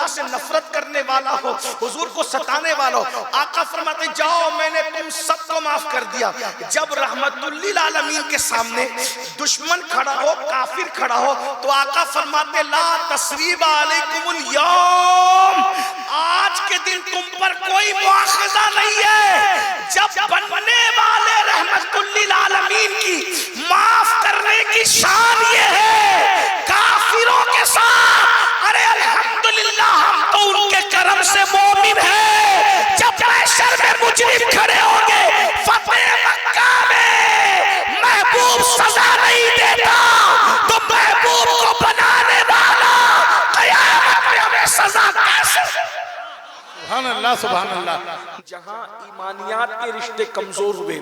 اللہ سے نفرت کرنے والا ہو، حضور کو ستانے والا ہو، آقا فرماتے جاؤ میں نے تم سب کو معاف کر دیا۔ جب رحمت للعالمین کے سامنے دشمن کھڑا ہو، کافر کھڑا ہو، تو آقا فرماتے لا تثریب علیکم اليوم، آج کے دن تم پر کوئی مواخذہ نہیں ہے۔ جب بننے والے رحمت للعالمین کی معاف کرنے کی شان یہ ہے کافروں کے ساتھ، ارے الحمدللہ ہم تو ان کے کرم سے مومن ہیں۔ جب محشر میں مجرم کھڑے ہوں گے، فتح مکہ میں محبوب سزا نہیں دیتا تو محبوب کو بنانے والا قیامت میں ہمیں سزا کیسے؟ سبحان اللہ سبحان اللہ۔ جہاں ایمانیات کے رشتے کمزور ہوئے،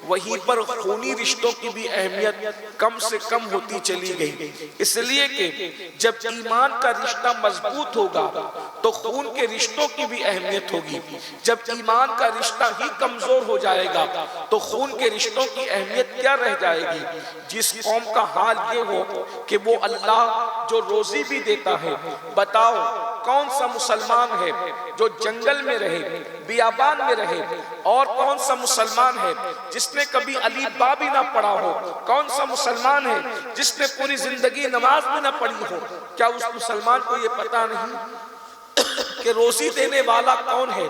وہیں پر خونی رشتوں کی بھی اہمیت کم سے کم ہوتی چلی گئی، اس لیے کہ جب ایمان کا رشتہ مضبوط ہوگا تو خون کے رشتوں کی بھی اہمیت ہوگی۔ جب ایمان کا رشتہ ہی کمزور ہو جائے گا تو خون کے رشتوں کی اہمیت کیا رہ جائے گی؟ جس قوم کا حال یہ ہو کہ وہ اللہ جو روزی بھی دیتا ہے، بتاؤ کون سا مسلمان ہے جو جنگل میں رہے، بیابان میں رہے، اور کون سا مسلمان ہے جس نے کبھی الف با بھی نہ پڑھا ہو؟ کون سا مسلمان ہے جس نے پوری زندگی نماز بھی نہ پڑھی ہو؟ کیا اس مسلمان کو یہ پتا نہیں کہ روزی دینے والا کون ہے،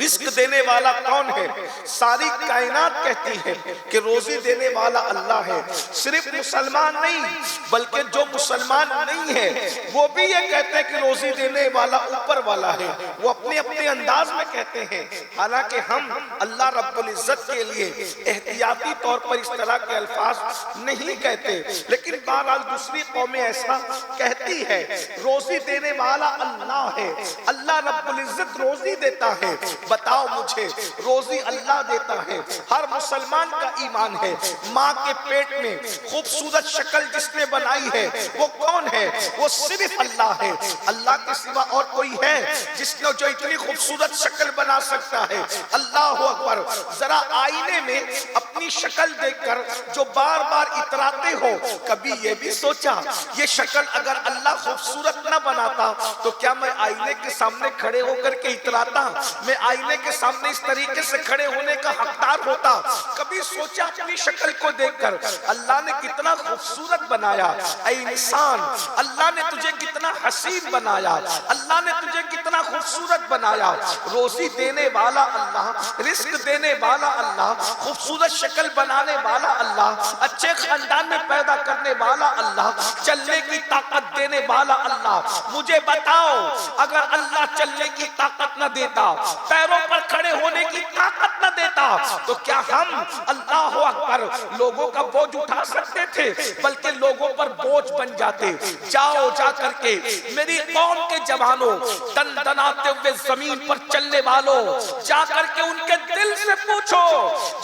رزق دینے والا کون ہے؟ ساری کائنات کہتی ہے کہ روزی دینے والا اللہ ہے۔ صرف مسلمان نہیں بلکہ جو مسلمان نہیں ہے وہ بھی یہ کہتے ہیں کہ روزی دینے والا اوپر والا ہے، وہ اپنے اپنے انداز میں کہتے ہیں، حالانکہ ہم اللہ رب العزت کے لیے احتیاطی طور پر اس طرح کے الفاظ نہیں کہتے، لیکن بہرحال دوسری قومیں ایسا کہتی ہے۔ روزی دینے والا اللہ ہے، اللہ رب العزت روزی دیتا ہے۔ بتاؤ مجھے، روزی اللہ دیتا ہے، ہر مسلمان کا ایمان ہے۔ ماں کے پیٹ میں خوبصورت شکل جس نے بنائی ہے وہ کون ہے؟ وہ صرف اللہ ہے۔ اللہ کے سوا اور کوئی ہے جس نے جو اتنی خوبصورت شکل بنا سکتا ہے؟ اللہ اکبر۔ ذرا آئینے میں اپنی شکل دیکھ کر جو بار بار اتراتے ہو، کبھی یہ بھی سوچا یہ شکل اگر اللہ خوبصورت نہ بناتا تو کیا میں آئینے کے سامنے کھڑے ہو کر کے اتراتا؟ میں آئینے کے سامنے اس طریقے سے کھڑے ہونے کا حقدار ہوتا؟ کبھی سوچا اپنی شکل کو دیکھ کر اللہ نے کتنا خوبصورت بنایا؟ اے انسان، اللہ نے تجھے کتنا حسین بنایا، اللہ نے تجھے کتنا خوبصورت بنایا۔ روزی دینے والا اللہ، رزق دینے والا اللہ، خوبصورت شکل بنانے والا اللہ، اچھے خاندان میں پیدا کرنے والا اللہ، چلنے کی طاقت دینے والا اللہ۔ مجھے بتاؤ اگر اللہ چلنے کی طاقت نہ دیتا، پیروں پر کھڑے ہونے کی طاقت نہ دیتا، تو کیا ہم اللہ اکبر لوگوں کا بوجھ اٹھا سکتے تھے؟ بلکہ لوگوں پر بوجھ بن جاتے۔ جاؤ جا کر کے میری قوم کے جوانوں، دن دناتے ہوئے زمین پر چلنے والوں، جا کر کے ان کے دل سے پوچھو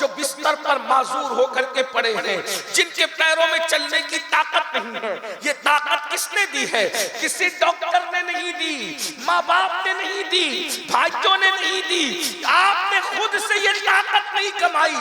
جو بستر پر معذور ہو کر کے پڑے ہیں، جن کے پیروں میں چلنے کی طاقت نہیں ہے، یہ طاقت کس نے دی ہے؟ کسی ڈاکٹر نے نہیں دی، ماں باپ نے نہیں دی، بھائیوں نے نہیں دی، آپ نے خود سے یہ طاقت نہیں کمائی۔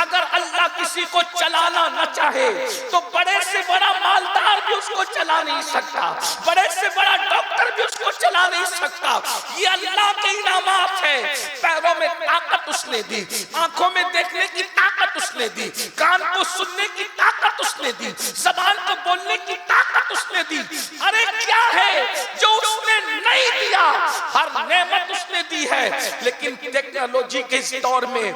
اگر اللہ کسی کو چلانا نہ چاہے تو بڑے سے بڑا مالدار بھی اس کو چلا نہیں سکتا، بڑے سے بڑا ڈاکٹر بھی اس کو چلا نہیں سکتا۔ یہ اللہ کے انعامات ہیں۔ پیروں میں طاقت اس نے دی، آنکھوں میں دیکھنے کی طاقت اس نے دی، کان کو سننے کی طاقت اس نے دی، زبان کو بولنے کی طاقت اس نے دی۔ ارے کیا ہے جو اس نے نہیں دیا؟ ہر نعمت اس نے دی ہے، لیکن ٹیکنالوجی کے اس دور میں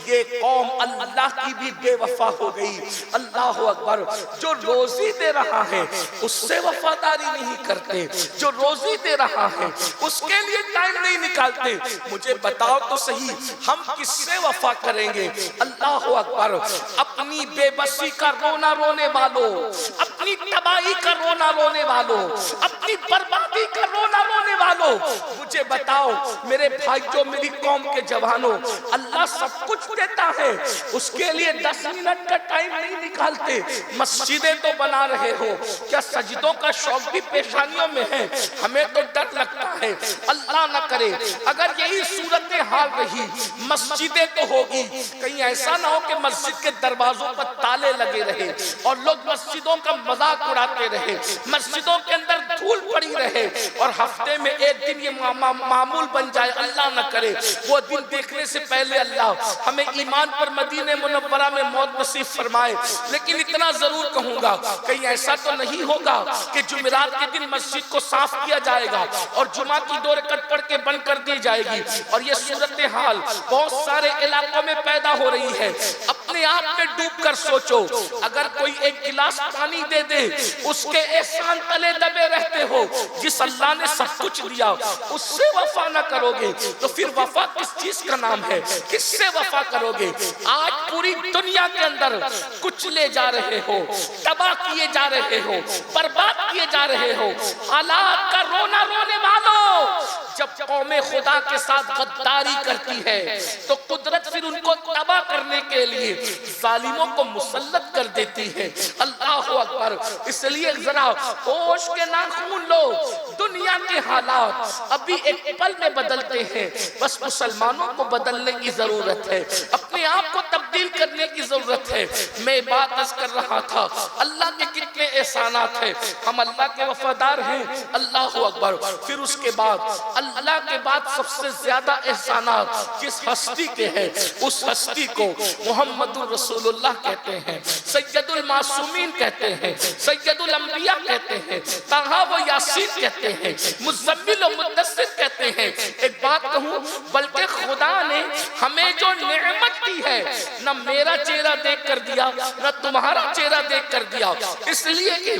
یہ قوم اللہ کی بھی بے وفا ہو گئی۔ اللہ اکبر۔ جو روزی دے رہا ہے اس سے وفاداری نہیں کرتے، جو روزی دے رہا ہے اس کے لیے ٹائم نہیں نکالتے۔ مجھے بتاؤ تو صحیح ہم کس سے وفا کریں گے؟ اللہ اکبر۔ اپنی بے بسی کا رونا رونے والوں، اپنی تباہی کا رونا رونے والوں، اپنی بربادی کا رونا رونے والوں، مجھے بتاؤ میرے بھائی جو میری قوم کے جوانوں، اللہ سب کچھ دیتا ہے، اس کے لیے 10 منٹ کا ٹائم نہیں نکالتے۔ مسجدیں تو بنا رہے ہو، کیا سجدوں کا شوق بھی پیشانیوں میں ہے؟ ہمیں تو ڈر لگتا ہے۔ اللہ نہ کرے اگر یہی صورتحال رہی، مسجدیں تو ہوگی، کہیں ایسا نہ ہو کہ مسجد کے دروازوں پر تالے لگے رہے اور لوگ مسجدوں کا مذاق اڑاتے رہے، مسجدوں کے اندر دھول پڑی رہے اور ہفتے میں ایک دن یہ معمول بن جائے۔ اللہ نہ کرے وہ دن دیکھنے سے پہلے اللہ ہمیں ایمان پر مدینہ منورہ میں موت نصیب فرمائے۔ لیکن اتنا ضرور کہوں گا، کہیں ایسا تو نہیں ہوگا کہ جمعرات کے دن مسجد کو صاف کیا جائے گا اور جمعہ کی 2 رکعت پڑھ کے بند کر دی جائے گی۔ اور یہ صورتحال بہت سارے علاقوں میں پیدا ہو رہی ہے۔ اپنے آپ میں ڈوب کر سوچو، اگر کوئی ایک گلاس پانی دے دے، اس کے احسان تلے دبے رہتے ہو، جس اللہ نے سب کچھ دیا اس سے وفا نہ کرو گے تو پھر وفا کس چیز کا نام ہے؟ کس سے وفا کرو گے؟ آج پوری دنیا کے اندر کچھ لے جا رہے ہو، تباہ کیے جا رہے ہو، برباد کیے جا رہے ہو۔ حالات کا رونا رونے والوں، جب قوم خدا کے ساتھ غداری کرتی ہے تو قدرت پھر ان کو تباہ کرنے کے لیے ظالموں کو مسلط کر دیتی ہے۔ اللہ اکبر۔ اس لیے ذرا ہوش کے ناخن لو، دنیا کے حالات ابھی ایک پل میں بدلتے ہیں، بس مسلمانوں کو بدلنے کی ضرورت ہے، اپنے آپ کو تبدیل کرنے کی ضرورت ہے۔ میں بات عرض کر رہا تھا اللہ کے کتنے احسانات ہیں، ہم اللہ کے وفادار ہیں۔ اللہ اکبر۔ پھر اس کے بعد اللہ کے بعد سب سے زیادہ احسانات جس ہستی کے ہیں، اس ہستی کو محمد رسول اللہ کہتے ہیں، سید المعصومین کہتے ہیں، سید الانبیاء کہتے ہیں، طٰہٰ و یاسین کہتے ہیں، مزمل و مدثر کہتے ہیں۔ ایک بات کہوں، بلکہ خدا نے ہمیں جو نعمت دی ہے، نہ میرا چہرہ دیکھ کر دیا نہ تمہارا چہرہ دیکھ کر دیا، اس لیے کہ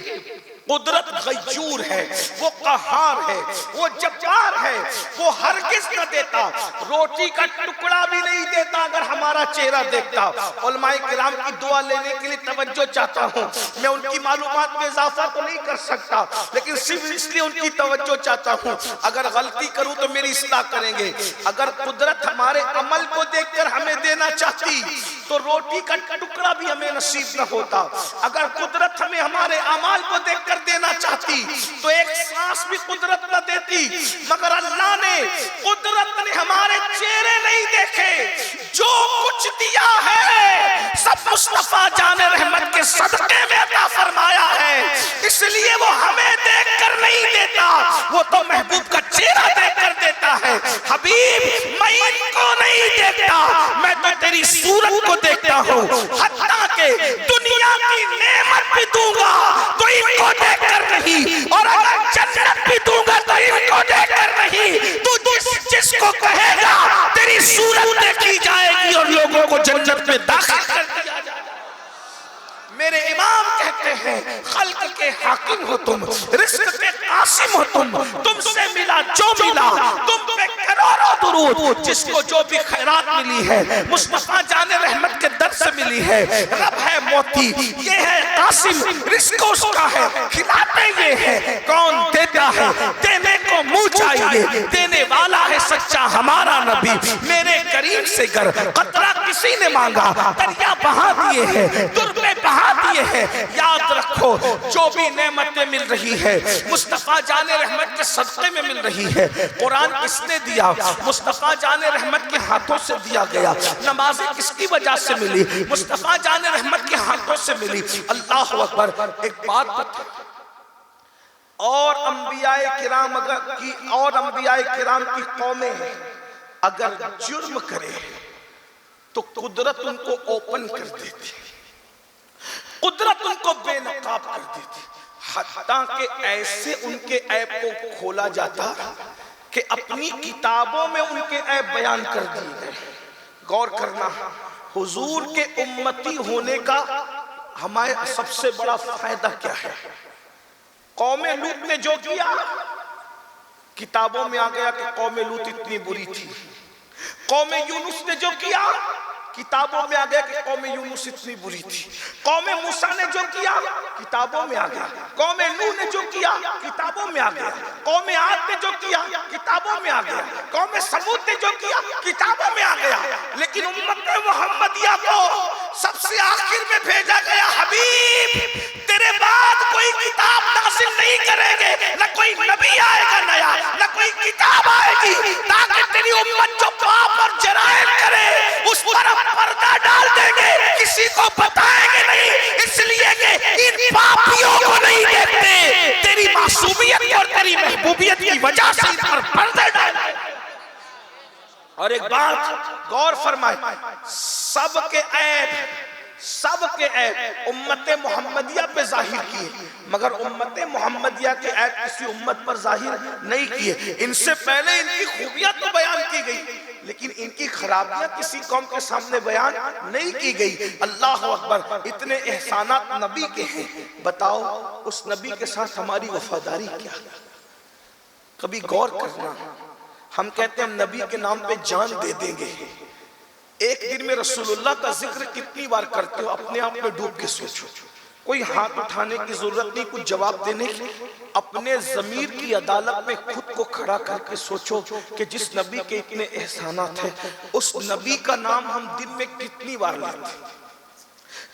قدرت غیور ہے، وہ قہار ہے، وہ جبار ہے، وہ ہرگز نہ دیتا، روٹی کا ٹکڑا بھی نہیں دیتا اگر ہمارا چہرہ دیکھتا۔ علماء کرام کی دعا لینے کے لیے توجہ چاہتا ہوں، میں ان کی معلومات میں اضافہ تو نہیں کر سکتا، لیکن صرف اس لیے ان کی توجہ چاہتا ہوں، اگر غلطی کروں تو میری اصلاح کریں گے۔ اگر قدرت ہمارے عمل کو دیکھ کر ہمیں دینا چاہتی تو روٹی کا ٹکڑا بھی ہمیں نصیب نہ ہوتا، اگر قدرت ہمیں ہمارے اعمال کو دیکھ کر دینا چاہتی تو ایک سانس بھی قدرت نہ دیتی، مگر اللہ نے، قدرت نے ہمارے چہرے نہیں دیکھے، جو کچھ دیا ہے سب مصطفیٰ جان رحمت کے صدقے میں عطا فرمایا ہے، اس لیے وہ ہمیں دیکھ کر نہیں دیتا، وہ تو محبوب کا چہرہ دیکھ کر دیتا ہے۔ حبیب میں ان کو نہیں دیکھتا، میں تو تیری صورت کو دیکھتا ہوں، حتیٰ کہ دنیا کی نعمت بھی دوں گا تو ان کو دیکھ کر نہیں، اور اگر جنت بھی دوں گا تو ان کو دیکھ کر نہیں۔ تو جس کو کہے گا تیری صورت دیکھی جائے گی اور لوگوں کو جنت میں داخل کر دیا جائے گا۔ میرے امام کہتے ہیں خلق کے حاکم ہو تم، رزق کے قاسم ہو تم سے ملا جو ملا، تم پہ کروڑوں درود، جس کو جو بھی خیرات ملی ہے مصطفیٰ جان رحمت کے در سے ملی ہے۔ رب ہے موتی، یہ ہے قاسم، رزق اس کا ہے، کھلاتے یہ ہے، کون دیتا ہے، دینے کو منہ چاہیے، دینے والا ہے سچا ہمارا نبی۔ میرے کریم سے گر قطرہ کسی نے مانگا، دریا بہا دیے ہیں، در پہ بہا دیے ہیں۔ یاد رکھو جو بھی نعمتیں مل رہی ہے مصطفیٰ جان رحمت کے صدقے میں مل رہی ہے۔ قرآن کس نے دیا؟ مصطفیٰ جان رحمت کے ہاتھوں سے دیا گیا۔ نمازیں کس کی وجہ سے ملی؟ مصطفیٰ جان رحمت کے ہاتھوں سے ملی۔ اللہ اکبر۔ ایک بات بتا، اور انبیاء کرام کی قومیں اگر جرم کرے تو قدرت ان کو اوپن کر دیتی، قدرت ان کو بے نقاب کر دیتی، حتیٰ کہ ایسے ان کے عیب کو کھولا جاتا کہ اپنی کتابوں میں ان کے عیب بیان کر دیے گئے۔ غور کرنا، حضور کے امتی ہونے کا ہمارے سب سے بڑا فائدہ کیا ہے؟ قوم لوط نے جو کیا کتابوں میں آ گیا کہ قوم لوط اتنی بری تھی۔ قوم یونس نے جو کیا کتابوں میں آ گیا کہ قوم یونس اتنی بری تھی۔ قوم موسیٰ نے جو کیا کتابوں میں آ گیا۔ قوم نوح نے جو کیا کتابوں میں آ گیا۔ قوم عاد نے جو کیا کتابوں میں آ گیا۔ قوم سمود نے جو کیا کتابوں میں آ گیا۔ لیکن امت محمدیہ کو سب سے آخر میں بھیجا گیا، حبیب تیرے بعد کوئی کتاب نازل نہیں کریں گے، نہ کوئی نبی آئے گا نیا، نہ کوئی کتاب ان پاپیوں کو نہیں دیکھتے، تیری معصومیت اور تیری محبوبیت کی وجہ سے ان پر پردے ڈالے۔ اور ایک بات غور فرمائے، سب کے عیب امت محمدیہ پہ ظاہر کیے، مگر امت محمدیہ کے عیب کسی امت پر ظاہر نہیں کیے۔ ان سے پہلے ان کی خوبیاں تو بیان کی گئی، لیکن ان کی خرابیاں کسی قوم کے سامنے بیان نہیں کی گئی۔ اللہ اکبر، اتنے احسانات نبی کے ہیں، بتاؤ اس نبی کے ساتھ ہماری وفاداری کیا؟ کبھی غور کرنا، ہم کہتے ہیں ہم نبی کے نام پہ جان دے دیں گے، ایک دن میں رسول اللہ کا ذکر کتنی بار کرتے ہو؟ اپنے آپ میں ڈوب کے سوچو، کوئی ہاتھ اٹھانے کی ضرورت نہیں، کچھ جواب دینے کی، اپنے ضمیر کی عدالت میں خود کو کھڑا کر کے سوچو کہ جس نبی کے اتنے احسانات ہیں، اس نبی کا نام ہم دن میں کتنی بار لیتے ہیں،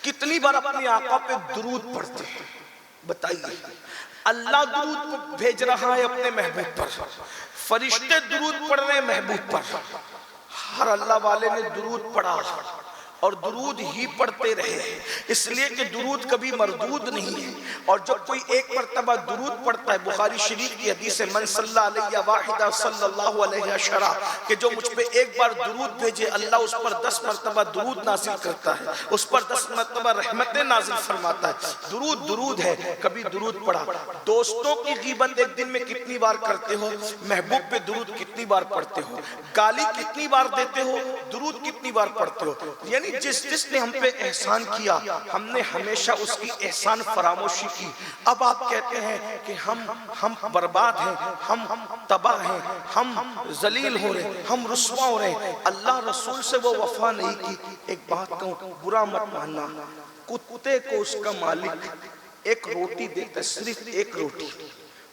کتنی بار اپنے آقا پہ درود پڑھتے ہیں؟ بتائیے۔ اللہ درود بھیج رہا ہے اپنے محبوب پر، فرشتے درود پڑھ رہے ہیں محبوب پر، ہر اللہ والے نے درود پڑھا اور درود ہی پڑھتے رہے، اس لیے کہ درود کبھی مردود نہیں ہے۔ اور جب کوئی ایک مرتبہ درود پڑھتا ہے، بخاری شریف کی حدیث ہے، من صلی علیہ واحدہ صلی اللہ علیہ عشرہ، کہ جو مجھ پہ ایک بار درود بھیجے اللہ اس پر 10 مرتبہ درود نازل کرتا ہے، اس پر 10 مرتبہ رحمتیں نازل فرماتا ہے۔ درود درود ہے، کبھی درود پڑھا۔ دوستوں کی غیبت ایک دن میں کتنی بار کرتے ہو؟ محبوب پہ درود کتنی بار پڑھتے ہو؟ گالی کتنی بار دیتے ہو؟ درود کتنی بار پڑھتے ہو؟ یعنی جس نے ہم پہ احسان کیا، ہم نے ہمیشہ اس کی احسان فراموشی کی۔ اب آپ کہتے ہیں کہ ہم برباد ہیں، ہم تباہ ہیں، ہم ذلیل ہو رہے ہیں، ہم رسوا ہو رہے ہیں۔ اللہ رسول سے وہ وفا نہیں کی۔ ایک بات کہوں، برا مت ماننا، کتے کو اس کا مالک ایک روٹی دیتا ہے، صرف ایک روٹی،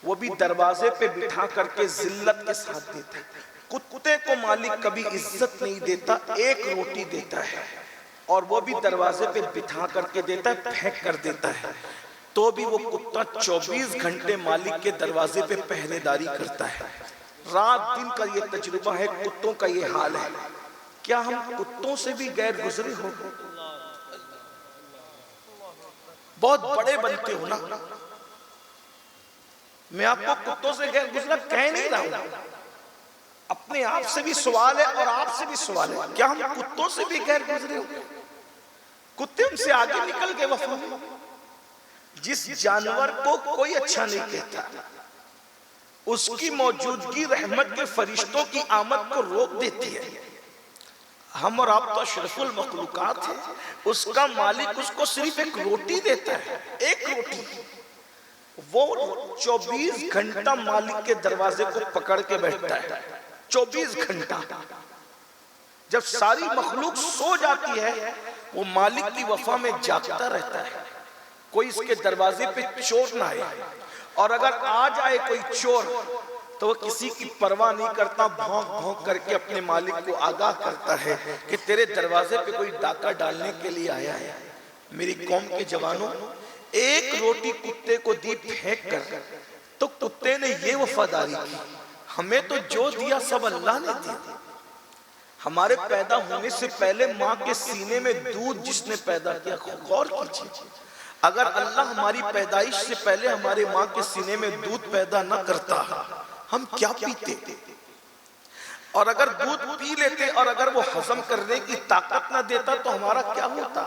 وہ بھی دروازے پہ بٹھا کر کے ذلت کے ساتھ دیتا ہے۔ کتے کو مالک کبھی عزت نہیں دیتا، ایک روٹی دیتا ہے، اور وہ بھی دروازے پہ بٹھا کر کے دیتا ہے، پھینک کر دیتا ہے، تو بھی وہ کتا 24 گھنٹے مالک کے دروازے پہ پہرے داری کرتا ہے۔ رات دن کا یہ تجربہ ہے، کتوں کا یہ حال ہے۔ کیا ہم کتوں سے بھی غیر گزرے ہو؟ بہت بڑے بنتے ہو نا۔ میں آپ کو کتوں سے غیر گزرا کہہ نہیں رہا ہوں، اپنے آپ سے بھی سوال ہے اور آپ سے بھی سوال ہے، کیا ہم کتوں سے بھی غیر گزرے ہو؟ کتے ہم سے آگے نکل گئے وفا میں۔ جس جانور کو کوئی اچھا نہیں کہتا، اس کی موجودگی رحمت کے فرشتوں کی آمد کو روک دیتی ہے۔ ہم اور آپ تو اشرف المخلوقات ہیں، اس کا مالک اس کو صرف ایک روٹی دیتا ہے، ایک روٹی، وہ 24 گھنٹہ مالک کے دروازے کو پکڑ کے بیٹھتا ہے، 24 گھنٹہ۔ جب ساری مخلوق سو جاتی ہے، وہ مالک کی وفا میں جاگتا رہتا ہے، کوئی اس کے دروازے پہ چور نہ آئے، اور اگر آ جائے کوئی چور تو وہ کسی کی پرواہ نہیں کرتا، بھونک بھونک کر کے اپنے مالک کو آگاہ کرتا ہے کہ تیرے دروازے پہ کوئی ڈاکہ ڈالنے کے لیے آیا ہے۔ میری قوم کے جوانوں، ایک روٹی کتے کو دی پھینک کر، تو کتے نے یہ وفاداری کی، ہمیں تو جو دیا سب اللہ نے دیا۔ ہمارے پیدا ہونے سے پہلے ماں کے سینے میں دودھ جس نے پیدا کیا، غور کیجئے، اگر اللہ ہماری پیدائش سے پہلے ہمارے ماں کے سینے میں دودھ پیدا نہ کرتا، ہم کیا پیتے؟ اور اگر دودھ پی لیتے اور اگر وہ ہضم کرنے کی طاقت نہ دیتا تو ہمارا کیا ہوتا؟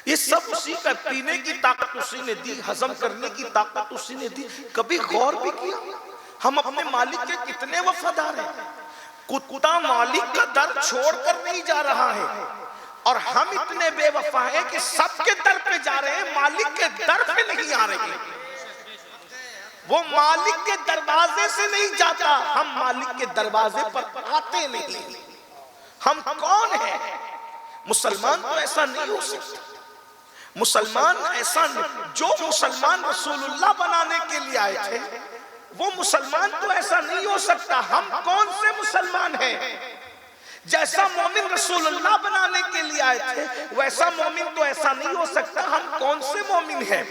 یہ سب اسی کا، پینے کی طاقت اسی نے دی، ہضم کرنے کی طاقت اسی نے دی۔ کبھی غور بھی کیا ہم اپنے مالک کے کتنے وفادار ہیں؟ کتا مالک کا در چھوڑ کر نہیں جا رہا ہے، اور ہم اتنے بے وفا ہیں کہ سب کے در پہ جا رہے ہیں، مالک کے در پہ نہیں آ رہے ہیں۔ وہ مالک کے دروازے سے نہیں جاتا، ہم مالک کے دروازے پر آتے نہیں۔ ہم کون ہیں؟ مسلمان تو ایسا نہیں ہو سکتا، مسلمان ایسا نہیں، جو مسلمان رسول اللہ بنانے کے لیے آئے تھے وہ مسلمان تو ایسا نہیں ہو سکتا۔ ہم کون سے مسلمان ہیں؟ جیسا مومن رسول اللہ بنانے کے لیے آئے تھے ویسا مومن تو ایسا نہیں ہو سکتا۔ ہم کون سے مومن ہیں؟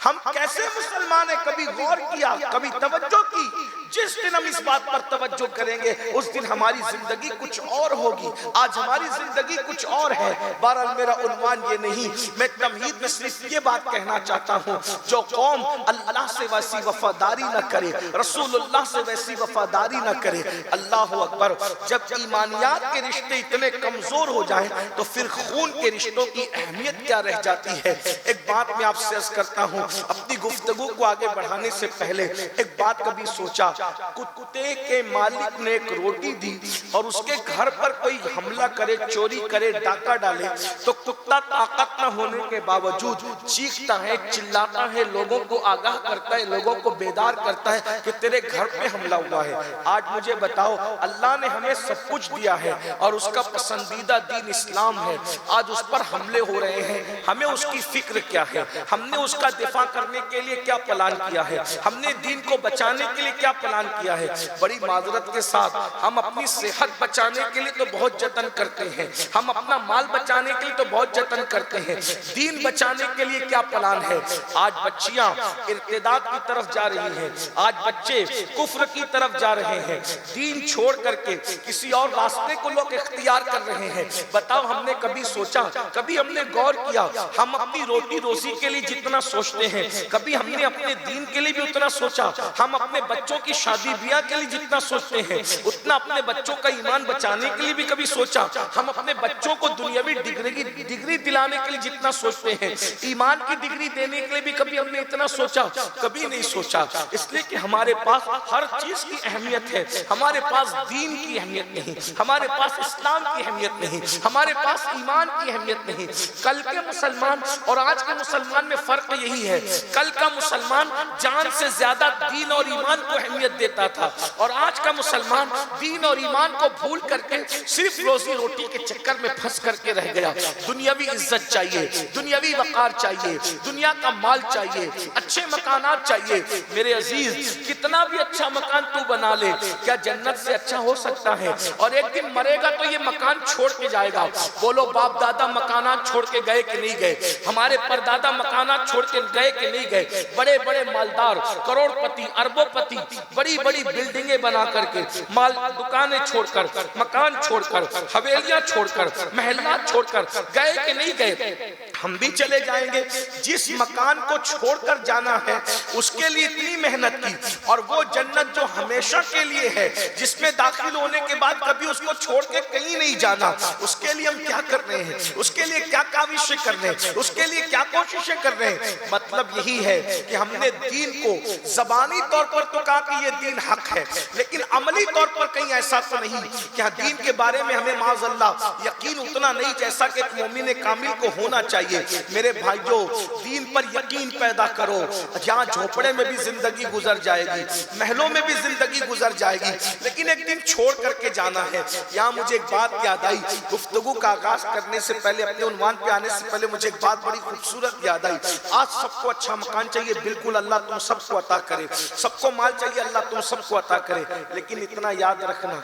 ہم کیسے مسلمان ہیں؟ کبھی غور کیا، کبھی توجہ کی؟ جس دن ہم اس بات پر توجہ کریں گے اس دن ہماری زندگی کچھ اور ہوگی. آج ہماری زندگی کچھ اور ہے. بہرحال میرا عنوان یہ نہیں, میں تمہید میں صرف یہ بات کہنا چاہتا ہوں, جو قوم اللہ سے ویسی وفاداری نہ کرے, رسول اللہ سے ویسی وفاداری نہ کرے, اللہ اکبر, جب ایمانیات کے رشتے اتنے کمزور ہو جائیں تو پھر خون کے رشتوں کی اہمیت کیا رہ جاتی ہے. ایک بات میں آپ سے عرض کرتا ہوں, اپنی گفتگو کو آگے بڑھانے سے پہلے ایک بات کبھی سوچا, کتے کے مالک نے ایک روٹی دی اور اس کے گھر پر کوئی حملہ کرے, چوری کرے, ڈاکہ ڈالے, تو کتا طاقت نہ ہونے کے باوجود چیختا ہے, چلاتا ہے, لوگوں کو آگاہ کرتا ہے, لوگوں کو بیدار کرتا ہے کہ تیرے گھر پہ حملہ ہوا ہے. آج مجھے بتاؤ, اللہ نے ہمیں سب کچھ دیا ہے اور اس کا پسندیدہ دین اسلام ہے, آج اس پر حملے ہو رہے ہیں, ہمیں اس کی فکر کیا ہے, ہم نے اس کا دفاع کرنے کے لیے کیا پلان کیا ہے, ہم نے دین کو بچانے کے لیے کیا پلان کیا ہے. بڑی معذرت کے ساتھ ہم اپنی صحت بچانے کے لیے تو بہت جتن کرتے ہیں, ہم اپنا مال بچانے کے لیے تو بہت جتن کرتے ہیں, دین بچانے کے لیے کیا پلان ہے. آج بچیاں ارتداد کی طرف جا رہی ہیں, آج بچے کفر کی طرف جا رہے ہیں, دین چھوڑ کر کے کسی اور راستے کو لوگ اختیار کر رہے ہیں. بتاؤ, ہم نے کبھی سوچا, کبھی ہم نے غور کیا, ہم اپنی روٹی روزی کے لیے جتنا سوچتے ہیں کبھی ہم نے اپنے دین کے لیے بھی اتنا سوچا, ہم اپنے بچوں کی شادی بیاہ کے لیے جتنا سوچتے ہیں اتنا اپنے بچوں کا ایمان بچانے کے لیے بھی کبھی سوچا, ہم اپنے بچوں کو دنیاوی ڈگری دلانے کے لیے جتنا سوچتے ہیں ایمان کی ڈگری دینے کے لیے بھی کبھی ہم نے اتنا سوچا, کبھی نہیں سوچا. اس لیے کہ ہمارے پاس ہر چیز کی اہمیت ہے, ہمارے پاس دین کی اہمیت نہیں, ہمارے پاس اسلام کی اہمیت نہیں, ہمارے پاس ایمان کی اہمیت نہیں. کل کے مسلمان اور آج کے مسلمان میں فرق یہی ہے, کل کا مسلمان جان سے زیادہ دین اور ایمان کو اہمیت دیتا تھا اور آج کا مسلمان دین اور ایمان کو بھول کر کے صرف روزی روٹی کے چکر میں پھنس کر کے رہ گیا. دنیاوی عزت چاہیے, دنیاوی وقار چاہیے, دنیا کا مال چاہیے, اچھے مکانات چاہیے. میرے عزیز, کتنا بھی اچھا مکان تو بنا لے, کیا جنت سے اچھا ہو سکتا ہے؟ اور ایک دن مرے گا تو یہ مکان چھوڑ کے جائے گا. بولو, باپ دادا مکانات چھوڑ کے گئے کہ نہیں گئے؟ ہمارے پردادا مکانات چھوڑ کے گئے کہ نہیں گئے؟ بڑے بڑے مالدار, کروڑ پتی, اربوں پتی, بڑی بڑی بلڈنگیں بنا کر کے, مال دکانیں چھوڑ کر, مکان چھوڑ کر, حویلیاں چھوڑ کر, محلات چھوڑ کر گئے کہ نہیں گئے؟ ہم بھی چلے جائیں گے. جس مکان کو چھوڑ کر جانا ہے اس کے لیے اتنی محنت کی, اور وہ جنت جو ہمیشہ کے لیے ہے, جس میں داخل ہونے کے بعد کبھی اس کو چھوڑ کے کہیں نہیں جانا, اس کے لیے ہم کیا کر رہے ہیں, اس کے لیے کیا کاوشیں کر رہے ہیں, اس کے لیے کیا کوششیں کر رہے ہیں. مطلب یہی ہے کہ ہم نے دین کو زبانی طور پر تو کہا کہ یہ دین حق ہے, لیکن عملی طور پر کہیں ایسا تو نہیں کہ دین کے بارے میں ہمیں معاذ اللہ یقین اتنا نہیں جیسا کہ ایک مومن کامل کو ہونا چاہیے. میرے بھائیوں, دین پر یقین پیدا کرو. یہاں جھوپڑے میں بھی زندگی گزر جائے گی, محلوں میں بھی زندگی گزر جائے گی, لیکن ایک دن چھوڑ کر کے جانا ہے. یہاں مجھے ایک بات یاد آئی, گفتگو کا آغاز کرنے سے پہلے, اپنے عنوان پہ آنے سے پہلے مجھے ایک بات بڑی خوبصورت یاد آئی. آج سب کو اچھا مکان چاہیے, بالکل, اللہ تم سب کو عطا کرے. سب کو مال چاہیے, اللہ تم سب کو عطا کرے. لیکن اتنا یاد رکھنا,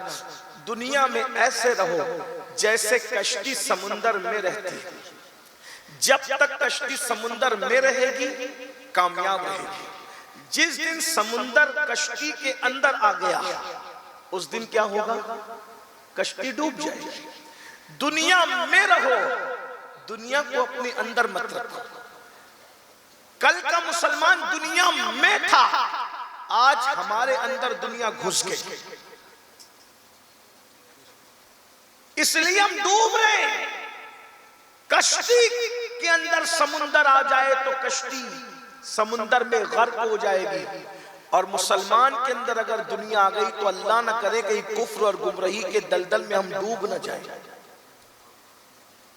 دنیا میں ایسے رہو جیسے کشتی سمندر میں رہتی. جب تک کشتی سمندر میں رہے گی کامیاب رہے گی. جس دن سمندر کشتی کے اندر آ گیا اس دن کیا ہوگا؟ کشتی ڈوب جائے گی. دنیا میں رہو, دنیا کو اپنے اندر مت رکھو. کل کا مسلمان دنیا میں تھا, آج ہمارے اندر دنیا گھس گئی, اس لیے ہم ڈوب رہے ہیں. کشتی کے اندر سمندر آ جائے تو کشتی سمندر میں غرق ہو جائے گی, اور مسلمان کے اندر اگر دنیا آ گئی تو اللہ نہ کرے کہ کفر اور گمراہی کے دلدل میں ہم ڈوب نہ جائیں.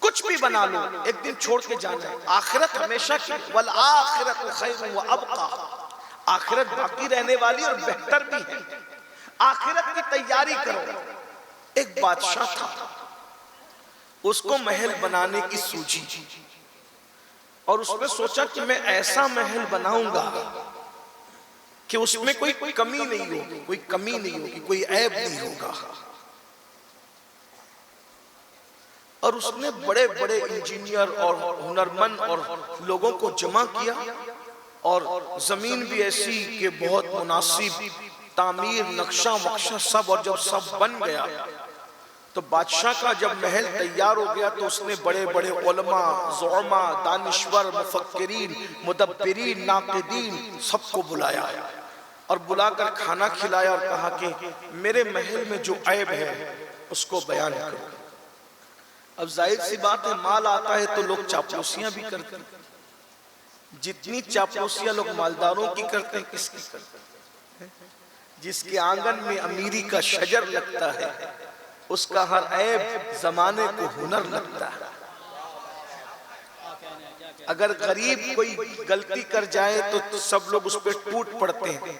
کچھ بھی بنا لو, ایک دن چھوڑ کے جانا ہے. آخرت ہمیشہ کی, والآخرت خیر وابقا, آخرت باقی رہنے والی اور بہتر بھی ہے. آخرت کی تیاری کرو. ایک بادشاہ تھا, اس کو محل بنانے کی سوچی, اور اس نے سوچا کہ میں ایسا محل بناؤں گا کہ اس میں کوئی کمی نہیں ہوگی, کوئی کمی نہیں ہوگی, کوئی عیب نہیں ہوگا. اور اس نے بڑے بڑے انجینئر اور ہنرمند اور لوگوں کو جمع کیا, اور زمین بھی ایسی کہ بہت مناسب تعمیر، نقشہ وقشہ سب، اور جب سب بن گیا تو بادشاہ کا جب محل تیار ہو گیا تو اس نے بڑے بڑے علماء، زعماء، دانشور، مفکرین، مدبرین، ناقدین سب کو بلایا اور بلا کر کھانا کھلایا اور کہا کہ میرے محل میں جو عیب ہے اس کو بیان کرو۔ اب ظاہر سی بات ہے، مال آتا ہے تو لوگ چاپلوسیاں بھی کرتے ہیں۔ جتنی چاپلوسیاں لوگ مالداروں کی کرتے ہیں، کس کی کرتے ہیں؟ جس کے آنگن میں امیری کا شجر لگتا ہے اس کا ہر عیب زمانے کو ہنر لگتا ہے۔ اگر غریب کوئی غلطی کر جائے تو سب لوگ اس پہ ٹوٹ پڑتے ہیں،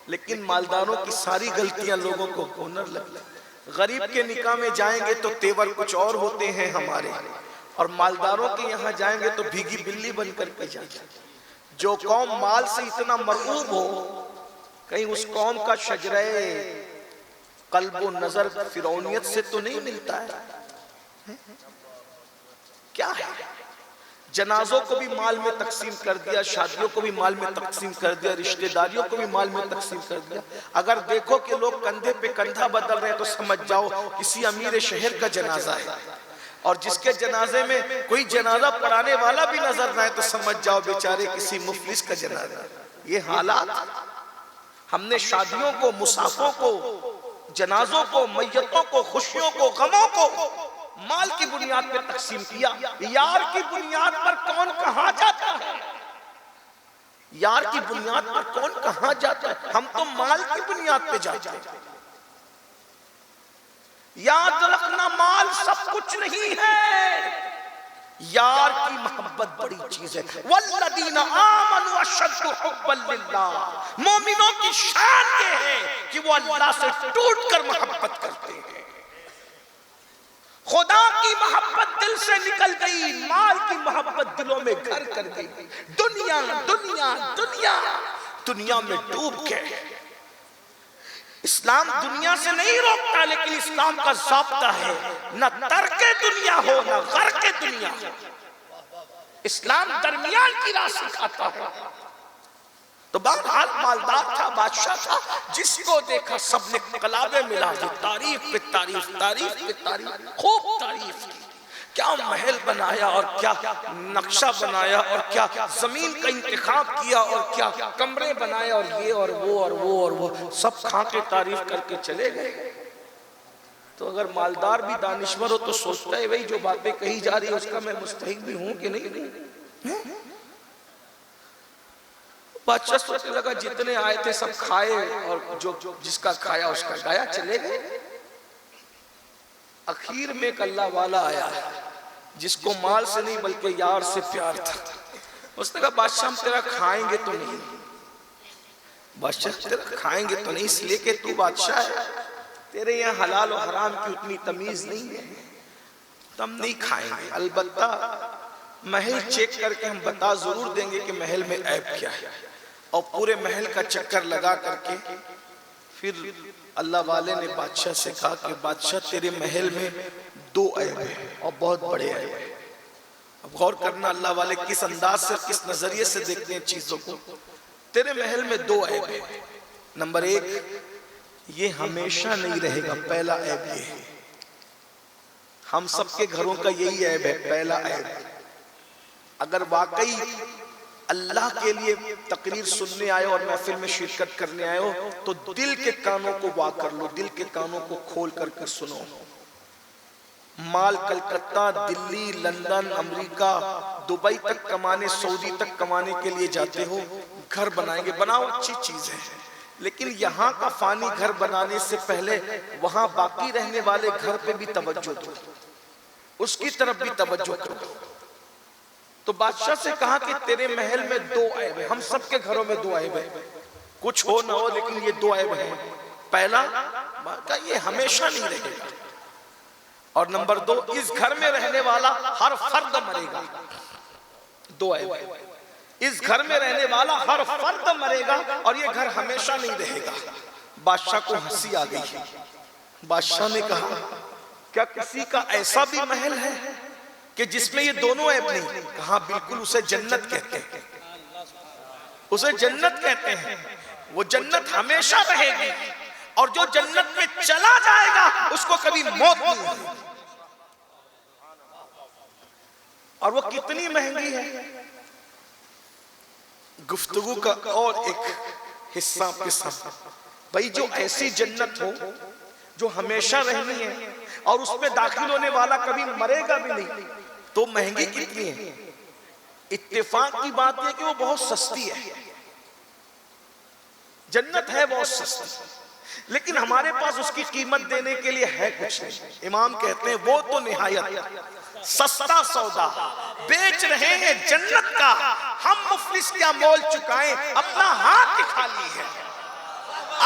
لیکن مالداروں کی ساری غلطیاں لوگوں کو ہنر لگتا ہے۔ غریب کے نکاح میں جائیں گے تو تیور کچھ اور ہوتے ہیں ہمارے، اور مالداروں کے یہاں جائیں گے تو بھیگی بلی بن کر کے جائیں گے۔ جو قوم مال سے اتنا مرعوب ہو، کہیں اس قوم کا شجرہ قلب و نظر فرعونیت سے تو نہیں ملتا ہے۔ کیا ہے؟ جنازوں کو بھی مال میں تقسیم کر دیا، شادیوں کو بھی مال میں تقسیم کر دیا، رشتہ داریوں کو بھی مال میں تقسیم کر دیا۔ اگر دیکھو کہ لوگ کندھے پہ کندھا بدل رہے ہیں تو سمجھ جاؤ کسی امیر شہر کا جنازہ ہے، اور جس کے جنازے میں کوئی جنازہ پڑھانے والا بھی نظر نہ آئے تو سمجھ جاؤ بیچارے کسی مفلس کا جنازہ ہے۔ یہ حالات ہم نے شادیوں کو، مصافوں کو، جنازوں کو، میتوں کو، خوشیوں کو، غموں کو مال کی بنیاد پر تقسیم کیا۔ یار کی بنیاد پر کون کہاں جاتا ہے؟ یار کی بنیاد پر کون کہاں جاتا ہے؟ ہم تو مال کی بنیاد پہ جاتے ہیں۔ یاد رکھنا مال سب کچھ نہیں ہے، یار کی محبت بڑی چیز ہے۔ والذین آمنوا اشد حبا للہ، مومنوں کی شان یہ ہے کہ وہ اللہ سے ٹوٹ کر محبت کرتے ہیں۔ خدا کی محبت دل سے نکل گئی، مال کی محبت دلوں میں گھر کر گئی۔ دنیا دنیا دنیا دنیا میں ڈوب گئے۔ اسلام دنیا سے نہیں روکتا، لیکن اسلام کا ضابطہ ہے نہ ترک دنیا ہو نہ غرق دنیا ہو۔ اسلام درمیان کی راہ سکھاتا ہے۔ تو بہرحال مالدار تھا، بادشاہ تھا، جس کو دیکھا سب نے کلابے ملا دی، تعریف پہ تعریف، تعریف پہ تعریف، خوب تعریف کی۔ کیا محل بنایا اور کیا نقشہ بنایا اور کیا زمین کا انتخاب کیا اور کیا کمرے بنائے اور یہ اور وہ اور وہ اور وہ، سب کھا کے تعریف کر کے چلے گئے۔ تو اگر مالدار بھی دانشور ہو تو سوچتا ہے وہی جو باتیں کہی جا رہی ہے اس کا میں مستحق بھی ہوں کہ نہیں۔ بادشاہ سوچنے لگا جتنے آئے تھے سب کھائے اور جو جس کا کھایا اس کا گایا، چلے گئے۔ اخیر میں ایک اللہ والا آیا جس کو مال سے نہیں بلکہ یار سے پیار تھا۔ اس نے کہا بادشاہ ہم تیرا کھائیں گے تو نہیں، بادشاہ تیرا کھائیں گے تو نہیں، اس لیے کہ تو بادشاہ ہے، تیرے یہاں حلال و حرام کی اتنی تمیز نہیں ہے، تو ہم نہیں کھائیں گے۔ البتہ محل چیک کر کے ہم بتا ضرور دیں گے کہ محل میں عیب کیا ہے، اور پورے محل کا چکر لگا کر کے پھر اللہ والے نے بادشاہ سے کہا کہ بادشاہ تیرے محل میں 2 عیب ہیں اور بہت بڑے عیب ہیں۔ اب غور کرنا اللہ والے کس انداز سے کس نظریے سے دیکھتے ہیں چیزوں کو۔ تیرے محل میں 2 عیب ہیں۔ نمبر 1، یہ ہمیشہ نہیں رہے گا، پہلا عیب یہ ہے۔ ہم سب کے گھروں کا یہی عیب ہے، پہلا عیب۔ اگر واقعی اللہ کے لیے تقریر سننے آئے اور محفل میں شرکت کرنے آئے ہو تو دل کے کانوں کو وا کر لو، دل کے کانوں کو کھول کر کے سنو۔ مال کلکتہ، دلی، لندن، امریکہ، دبئی تک کمانے، سعودی تک کمانے کے لیے جاتے ہو، گھر بنائیں گے، بناؤ، اچھی چیز ہے، لیکن یہاں کا فانی گھر بنانے سے پہلے وہاں باقی رہنے والے گھر پہ بھی توجہ دو، اس کی طرف بھی توجہ کرو۔ تو بادشاہ سے کہا کہ تیرے محل میں 2 عیب ہیں، ہم سب کے گھروں میں 2 عیب ہیں، کچھ ہو نہ ہو لیکن یہ 2 عیب ہیں۔ پہلا کہ یہ ہمیشہ نہیں رہے گا، اور نمبر 2، اس گھر میں رہنے والا ہر فرد مرے گا۔ 2 عیب ہیں، اس گھر میں رہنے والا ہر فرد مرے گا اور یہ گھر ہمیشہ نہیں رہے گا۔ بادشاہ کو ہنسی آ گئی۔ بادشاہ نے کہا کیا کسی کا ایسا بھی محل ہے کہ جس میں یہ دونوں عیب نہیں؟ کہا بالکل، اسے جنت کہتے ہیں، اسے جنت کہتے ہیں۔ وہ جنت ہمیشہ رہے گی، اور جو جنت میں چلا جائے گا اس کو کبھی موت نہیں ہوگی۔ اور وہ کتنی مہنگی ہے۔ گفتگو کا اور ایک حصہ کے ساتھ، بھائی جو ایسی جنت ہو جو ہمیشہ رہنی ہے اور اس میں داخل ہونے والا کبھی مرے گا بھی نہیں، تو مہنگی کتنی ہے؟ اتفاق کی بات ہے کہ وہ بہت سستی ہے، جنت ہے بہت سستی، لیکن ہمارے پاس اس کی قیمت دینے کے لیے ہے کچھ نہیں۔ امام کہتے ہیں وہ تو نہایت سستا سودا بیچ رہے ہیں جنت کا، ہم مفلس کیا مول چکائیں، اپنا ہاتھ دکھا لی ہے۔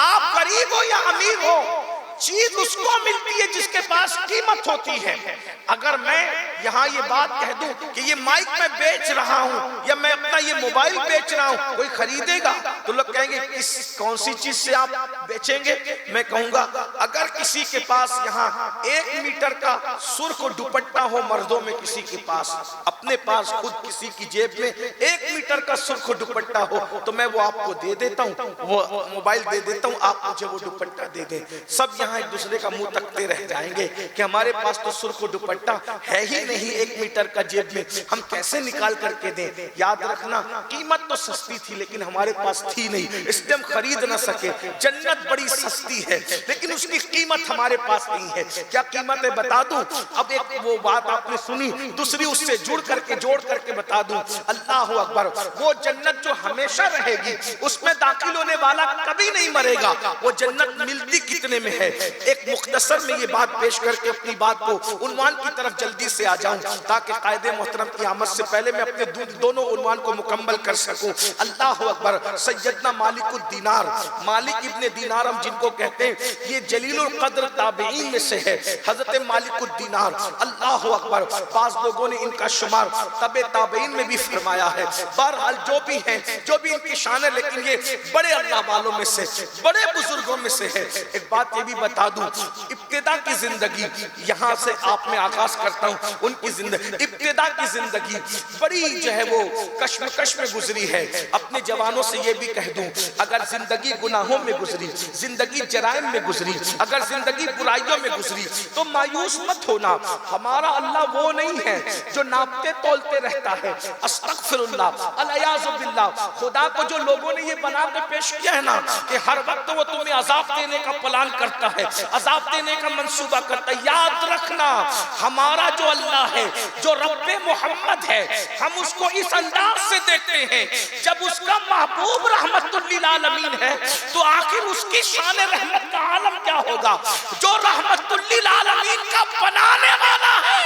آپ غریب ہو یا امیر ہو، چیز اس کو ملتی ہے جس کے پاس قیمت ہوتی ہے۔ اگر میں یہاں یہ بات کہہ دوں کہ یہ مائک میں بیچ رہا ہوں یا میں اپنا یہ موبائل بیچ رہا ہوں، کوئی خریدے گا تو لوگ کہیں گے کون سی چیز سے آپ بیچیں گے؟ میں کہوں گا اگر کسی کے پاس یہاں 1 میٹر کا سرخ دوپٹہ ہو، مردوں میں کسی کے پاس، اپنے پاس خود کسی کی جیب میں 1 میٹر کا سرخ دوپٹہ ہو تو میں وہ آپ کو دے دیتا ہوں، وہ موبائل دے دیتا ہوں، آپ مجھے وہ دوپٹہ دے دیں۔ سب یہاں ایک دوسرے کا منہ تکتے رہ جائیں گے کہ ہمارے پاس تو سرخ دوپٹہ ہے ہی نہیں 1 میٹر کا جیب میں، ہم کیسے نکال کر کے دیں؟ یاد رکھنا قیمت تو سستی تھی لیکن ہمارے پاس تھی نہیں، اس لیے ہم خرید نہ سکے۔ جنت بڑی سستی ہے لیکن اس کی قیمت ہمارے پاس نہیں ہے۔ کیا قیمت ہے بتا دوں؟ اب ایک وہ بات آپ نے سنی، دوسری اس سے جوڑ کر کے بتا دوں۔ اللہ اکبر، وہ جنت جو ہمیشہ رہے گی، اس میں داخل ہونے والا کبھی نہیں مرے گا۔ وہ جنت ملتی کتنے میں ہے؟ ایک مختصر میں یہ بات پیش کر کے اپنی بات کو عنوان کی طرف جلدی سے آ جاؤں تاکہ قائد محترم کی آمد سے پہلے میں اپنے دونوں عنوان کو مکمل کر سکوں۔ اللہ اکبر، سیدنا مالک الدینار، مالک ابن دینار ہم جن کو کہتے ہیں، یہ جلیل القدر تابعین میں سے ہے، حضرت مالک الدینار۔ اللہ اکبر، بعض لوگوں نے ان کا شمار تبع تابعین میں بھی فرمایا ہے۔ بہرحال جو بھی ہیں، جو بھی ان کی شان ہے، لیکن یہ بڑے اللہ والوں میں سے، بڑے بزرگوں میں سے ہے۔ ایک بات یہ بھی بتا دوں، ابتدا کی زندگی، یہاں سے آپ میں آغاز کرتا ہوں ان کی زندگی، ابتدا کی زندگی بڑی جو ہے وہ کشمکش میں گزری ہے۔ اپنے جوانوں سے یہ بھی کہہ دوں، اگر زندگی گناہوں میں گزری، زندگی جرائم میں گزری، اگر زندگی برائیوں میں گزری تو مایوس مت ہونا۔ ہمارا اللہ وہ نہیں ہے جو ناپتے تولتے رہتا ہے۔ استغفر اللہ، الیاذ باللہ، خدا کو جو لوگوں نے یہ بنا کے پیش کیا ہے نا کہ ہر وقت وہ تمہیں عذاب دینے کا پلان کرتا ہے، عذاب دینے کا منصوبہ کرتا ہے، یاد رکھنا ہمارا جو اللہ ہے، جو رب محمد ہے، ہم اس کو اس انداز سے دیکھتے ہیں جب اس کا محبوب رحمت للعالمین ہے تو آخر اس کی شان رحمت کا عالم کیا ہوگا؟ جو رحمت للعالمین کا بنانے والا ہے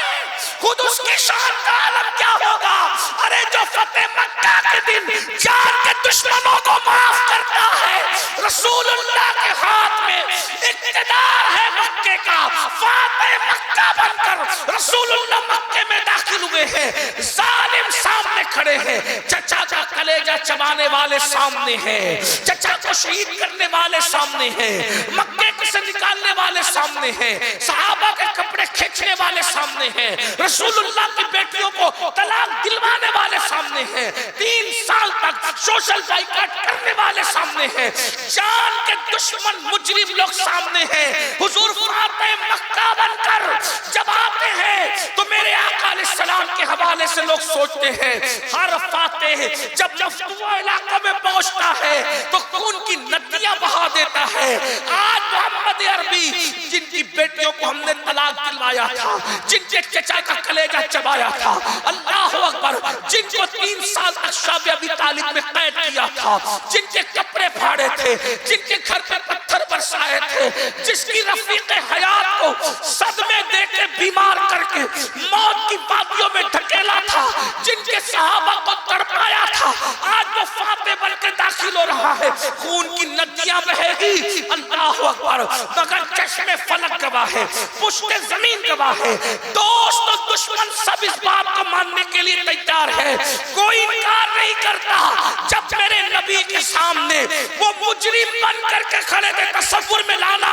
خود اس کی شان کا عالم کیا ہوگا؟ ارے جو فتح مکہ کے دن جان کے دشمنوں کو معاف کرتا ہے، رسول اللہ کے ہاتھ میں اقتدار ہے مکے کا، فاتح مکہ بن کر رسول اللہ مکے میں داخل ہوئے ہیں، ظالم سامنے کھڑے ہیں، چچا کا کلیجہ چبانے والے سامنے ہیں، چچا کو شہید کرنے والے سامنے ہیں، مکے سے نکالنے والے سامنے ہیں، صحابہ کے کپڑے کھینچنے والے سامنے ہیں، رسول اللہ کی بیٹیوں کو طلاق دلوانے والے سامنے ہیں، 3 سال تک سوشل بائیکاٹ کرنے والے سامنے ہیں، جان کے دشمن مجرم لوگ سامنے ہیں۔ حضور فاتح مکہ بن کر جب آتے ہیں تو میرے آقا علیہ السلام کے حوالے سے لوگ سوچتے ہیں ہر فاتح جب مفتوح علاقہ میں پہنچتا ہے تو خون کی ندیاں بہا دیتا ہے۔ آج محمد عربی جن کی بیٹیوں کو ہم نے طلاق دلوایا تھا، جن کے چچا کا کلیجہ چبایا تھا، اللہ اکبر، جن کو 3 سال تک شعب ابی طالب میں قید کیا تھا، جن کے کپڑے پھاڑے تھے، جن کے گھر پہ پتھر برسائے تھے، جس کی رفیق حیات کو صدمے دے کے بیمار کر کے موت کی وادیوں میں دھکیلا تھا، جن کے صحابہ کو تڑپایا تھا، آج وہ فاتح بن کے داخل ہو رہا ہے، خون کی ندیاں بہے گی، اللہ اکبر، مگر چشم فلک گواہ ہے، پشت زمین گواہ ہے، دوست و دشمن سب اس بات کو ماننے کے لیے تیار ہے، کوئی انکار نہیں کرتا جب میرے نبی کے سامنے وہ مجرم بن کر کے کھڑے تھے۔ تصور میں لانا،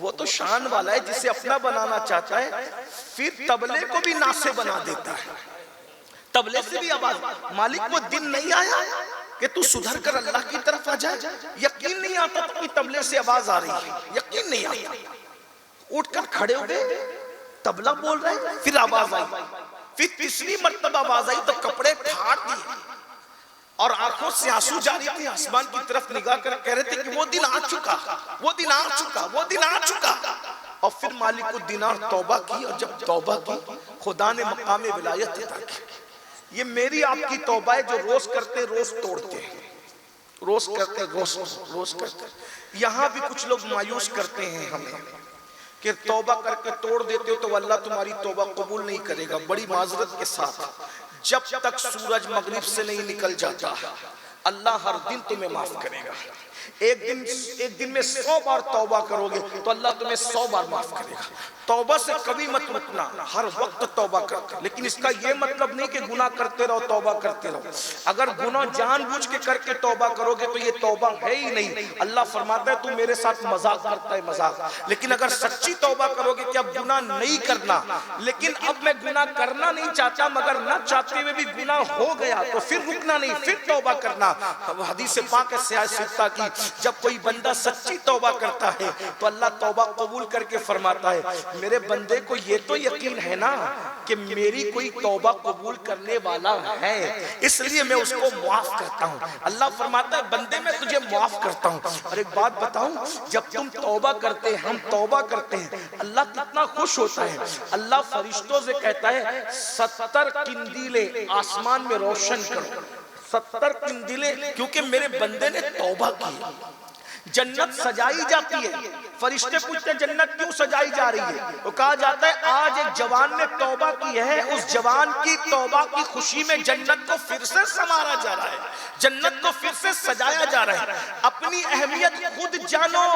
وہ تو شان والا ہے جسے اپنا بنانا چاہتا ہے پھر تبلے کو بھی ناسے بنا دیتا ہے، تبلے سے بھی آواز۔ مالک کو دن نہیں آیا کہ تو سدھر کر اللہ کی طرف آ جائے، یقین نہیں آتا کہ تبلے سے آواز آ رہی ہے، یقین نہیں آتا۔ اٹھ کر کھڑے ہوئے، تبلہ بول رہے، پھر آواز آئی، پھر تیسری مرتبہ آواز آئی تو کپڑے پھاڑ دیے اور آنکھوں سے آنسو جاری تھے، آسمان کی طرف نگاہ کر کہہ رہے تھے کہ وہ دن آ چکا، وہ دن آ چکا، وہ دن آ چکا۔ اور پھر مالک الدینار توبہ کی، اور جب توبہ کی خدا نے مقام ولایت عطا کی۔ یہ میری آپ کی توبہ ہے جو روز کرتے روز توڑتے ہیں، روز کرتے روز کرتے۔ یہاں بھی کچھ لوگ مایوس کرتے ہیں ہمیں کہ توبہ کر کے توڑ دیتے ہو تو اللہ تمہاری توبہ قبول نہیں کرے گا۔ بڑی معذرت کے ساتھ، جب تک سورج مغرب سے نہیں نکل جاتا اللہ ہر دن تمہیں معاف کرے گا۔ ایک دن میں 100 بار توبہ کرو گے تو اللہ تمہیں 100 بار معاف کرے گا۔ توبہ سے کبھی مت رکنا، ہر وقت توبہ کرتے، لیکن اس کا یہ مطلب نہیں کہ گناہ کرتے رہو توبہ کرتے رہو۔ اگر گناہ جان بوجھ کے کر کے توبہ کرو گے تو یہ توبہ ہے ہی نہیں۔ اللہ فرماتا ہے تو میرے ساتھ مذاق کرتا ہے، مذاق۔ لیکن اگر سچی توبہ کرو گے کہ اب گناہ نہیں کرنا، لیکن اب میں گناہ کرنا نہیں چاہتا مگر نہ چاہتے ہوئے بھی گناہ ہو گیا، تو پھر رکنا نہیں، پھر توبہ کرنا۔ حدیث پاک ہے سیاہ ستہ کی، جب کوئی بندہ سچی توبہ کرتا ہے تو اللہ توبہ قبول کر کے فرماتا ہے میرے بندے کو یہ تو یقین ہے نا کہ میری کوئی توبہ قبول کرنے والا ہے، اس لیے میں اس کو معاف کرتا ہوں۔ اللہ فرماتا ہے بندے میں تجھے معاف کرتا ہوں۔ اور ایک بات بتاؤں، جب تم توبہ کرتے ہیں، ہم توبہ کرتے ہیں، اللہ کتنا خوش ہوتا ہے۔ اللہ فرشتوں سے کہتا ہے 70 قندیلیں آسمان میں روشن کرو، 70 قندیلیں، کیونکہ میرے بندے نے توبہ کی۔ جنت سجائی جاتی ہے، فرشتے پوچھتے ہیں جنت کیوں سجائی جا رہی ہے؟ وہ کہا جاتا ہے آج ایک جوان نے توبہ کی ہے، اس جوان کی توبہ کی خوشی میں جنت کو پھر سے سنوارا جا رہا ہے، جنت کو پھر سے سجایا جا رہا ہے۔ اپنی اہمیت خود جانو،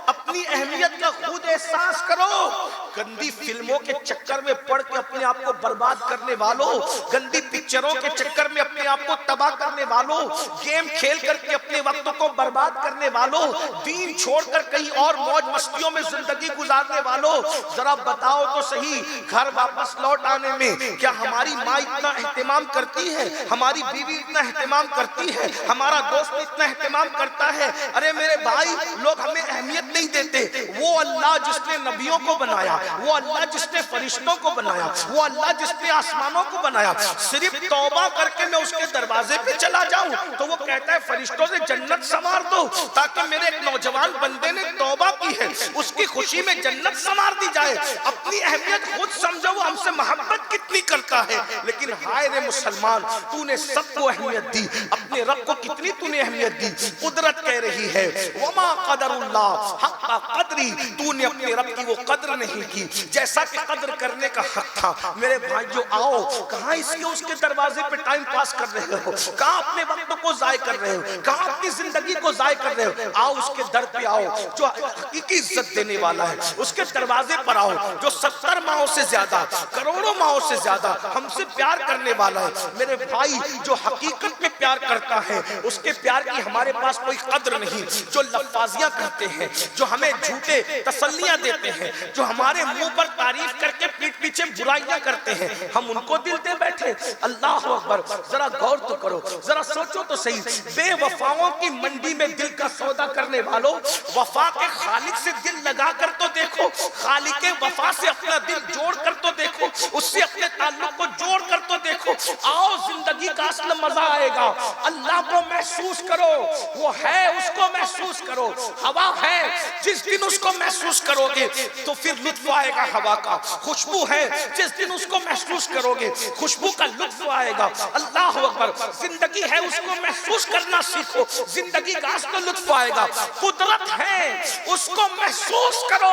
اپنی اہمیت کا خود احساس کرو۔ گندی فلموں کے چکر میں پڑھ کے اپنے آپ کو برباد کرنے والوں، گندی پکچروں کے چکر میں اپنے آپ کو تباہ کرنے والوں، گیم کھیل کر کے اپنے وقت کو برباد کرنے والوں، دین چھوڑ کر کہیں اور موج مستیوں میں زندگی گزارنے والوں، ذرا بتاؤ تو صحیح، گھر واپس لوٹ آنے میں کیا ہماری ماں اتنا اہتمام کرتی ہے، ہماری بیوی اتنا اہتمام کرتی ہے، ہمارا دوست اتنا اہتمام کرتا ہے؟ ارے میرے بھائی، لوگ ہمیں اہمیت نہیں دیتے۔ وہ اللہ جس نے نبیوں کو بنایا، وہ اللہ جس نے فرشتوں کو بنایا، وہ اللہ جس نے آسمانوں کو بنایا، صرف توبہ کر کے میں اس کے دروازے پہ چلا جاؤں تو وہ کہتا ہے فرشتوں سے جنت سنوار دو، تاکہ میرے ایک نوجوان بندے نے توبہ کی ہے اس کی خوشی میں جنت سنوار دی جائے۔ اپنی اہمیت خود سمجھو، وہ ہم سے محبت کتنی کرتا ہے۔ لیکن ہائے رے مسلمان، تو نے سب کو اہمیت دی، اپنے رب کو کتنی تو نے اہمیت دی؟ قدرت کہہ رہی ہے وما قدر اللہ حق قدری، تو نے اپنے رب کی وہ قدر نہیں کی جیسا کہ قدر کرنے کا حق تھا۔ میرے بھائیو آؤ، کہاں اس کے دروازے پہ ٹائم پاس کر رہے ہو؟ کہاں اپنے وقت کو ضائع کر رہے ہو؟ کہاں اپنی زندگی کو ضائع کر رہے ہو؟ آؤ اس کے در پہ آؤ جو حقیقی عزت دینے والا ہے، اس کے دروازے پر آؤ جو 70 ماہوں سے زیادہ، کروڑوں ماہوں سے زیادہ ہم سے پیار کرنے والا ہے۔ میرے بھائی، جو حقیقت میں پیار کرتا ہے اس کے پیار کی ہمارے پاس کوئی قدر نہیں۔ جو لفاظیاں کرتے ہیں، جو ہمیں جھوٹے تسلیاں دیتے ہیں، جو ہمارے منہ پر تعریف کر کے پیٹ پیچھے برائیاں کرتے ہیں، ہم ان کو دل دے بیٹھے۔ اللہ اکبر، ذرا غور تو کرو، ذرا سوچو تو صحیح۔ بے وفاؤں کی منڈی میں دل کا سودا کرنے والوں، وفا کے خالق سے دل لگا کر تو دیکھو، خالق وفا سے اپنا دل جوڑ کر تو دیکھو، اس سے اپنے تعلق کو جوڑ کر تو دیکھو۔ آؤ، زندگی کا اصل مزہ آئے گا۔ اللہ کو محسوس کرو، وہ ہے، اس کو محسوس کرو۔ ہوا ہے، جس دن اس کو محسوس کرو گے تو پھر لطف آئے گا ہوا کا۔ خوشبو ہے، جس دن اس کو محسوس کرو گے خوشبو کا لطف آئے گا۔ اللہ اکبر، زندگی ہے، اس کو محسوس کرنا سیکھو، زندگی کا اصل لطف آئے گا۔ قدرت ہے، اس کو محسوس کرو،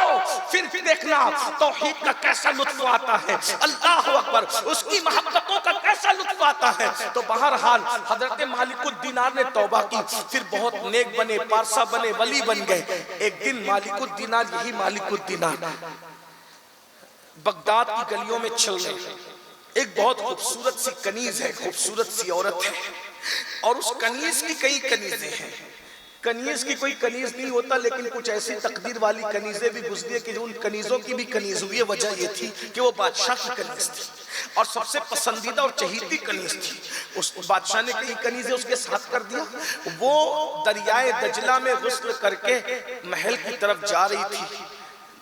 پھر دیکھنا توحید کا کیسا لطف آتا ہے۔ اللہ اکبر، اس کی محبتوں کا کیسا لطف آتا ہے۔ تو بہرحال حضرت مالک الدینار نے توبہ کی، پھر بہت نیک بنے، پارسا بنے، ولی بن گئے۔ ایک دن مالک الدینار، یہی مالک الدینار بغداد کی گلیوں میں چل رہے ہیں۔ ایک بہت خوبصورت سی کنیز ہے، خوبصورت سی عورت ہے، اور اس کنیز کی کئی کنیزیں ہیں۔ کنیز کی کوئی کنیز نہیں ہوتا، لیکن کچھ ایسی تقدیر والی کنیزیں بھی گزری ہے کہ ان کنیزوں کی بھی کنیز ہوئی ہے۔ وجہ یہ تھی کہ وہ بادشاہ کی کنیز تھی اور سب سے پسندیدہ اور چہیتی کنیز تھی۔ اس بادشاہ نے کئی کنیزیں اس کے ساتھ کر دیا۔ وہ دریائے دجلہ میں غسل کر کے محل کی طرف جا رہی تھی،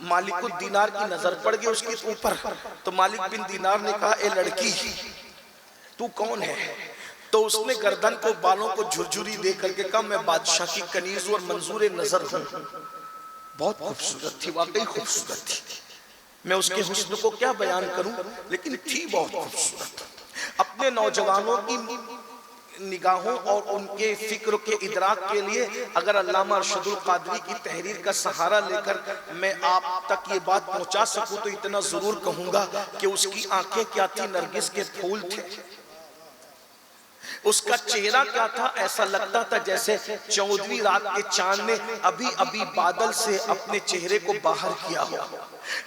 مالک الدینار کی نظر پڑ گئی اس کے اوپر، تو مالک بن دینار نے کہا اے لڑکی تو کون ہے؟ تو اس نے گردن کو بالوں کو جھرجھری دے کر کے کہا میں بادشاہ کی کنیز اور منظور نظر ہوں۔ بہت خوبصورت تھی، واقعی خوبصورت تھی، میں اس کے حسن کو کیا بیان کروں، لیکن تھی بہت خوبصورت۔ اپنے نوجوانوں کی نگاہوں اور ان کے فکر کے ادراک کے لیے اگر علامہ ارشد القادری کی تحریر کا سہارا لے کر میں آپ تک یہ بات پہنچا سکوں تو اتنا ضرور کہوں گا کہ اس کی آنکھیں کیا تھی؟ نرگس کے پھول تھے۔ اس کا چہرہ کیا تھا؟ ایسا لگتا تھا جیسے 14ویں رات کے چاند نے ابھی ابھی بادل سے اپنے چہرے کو باہر کیا ہو،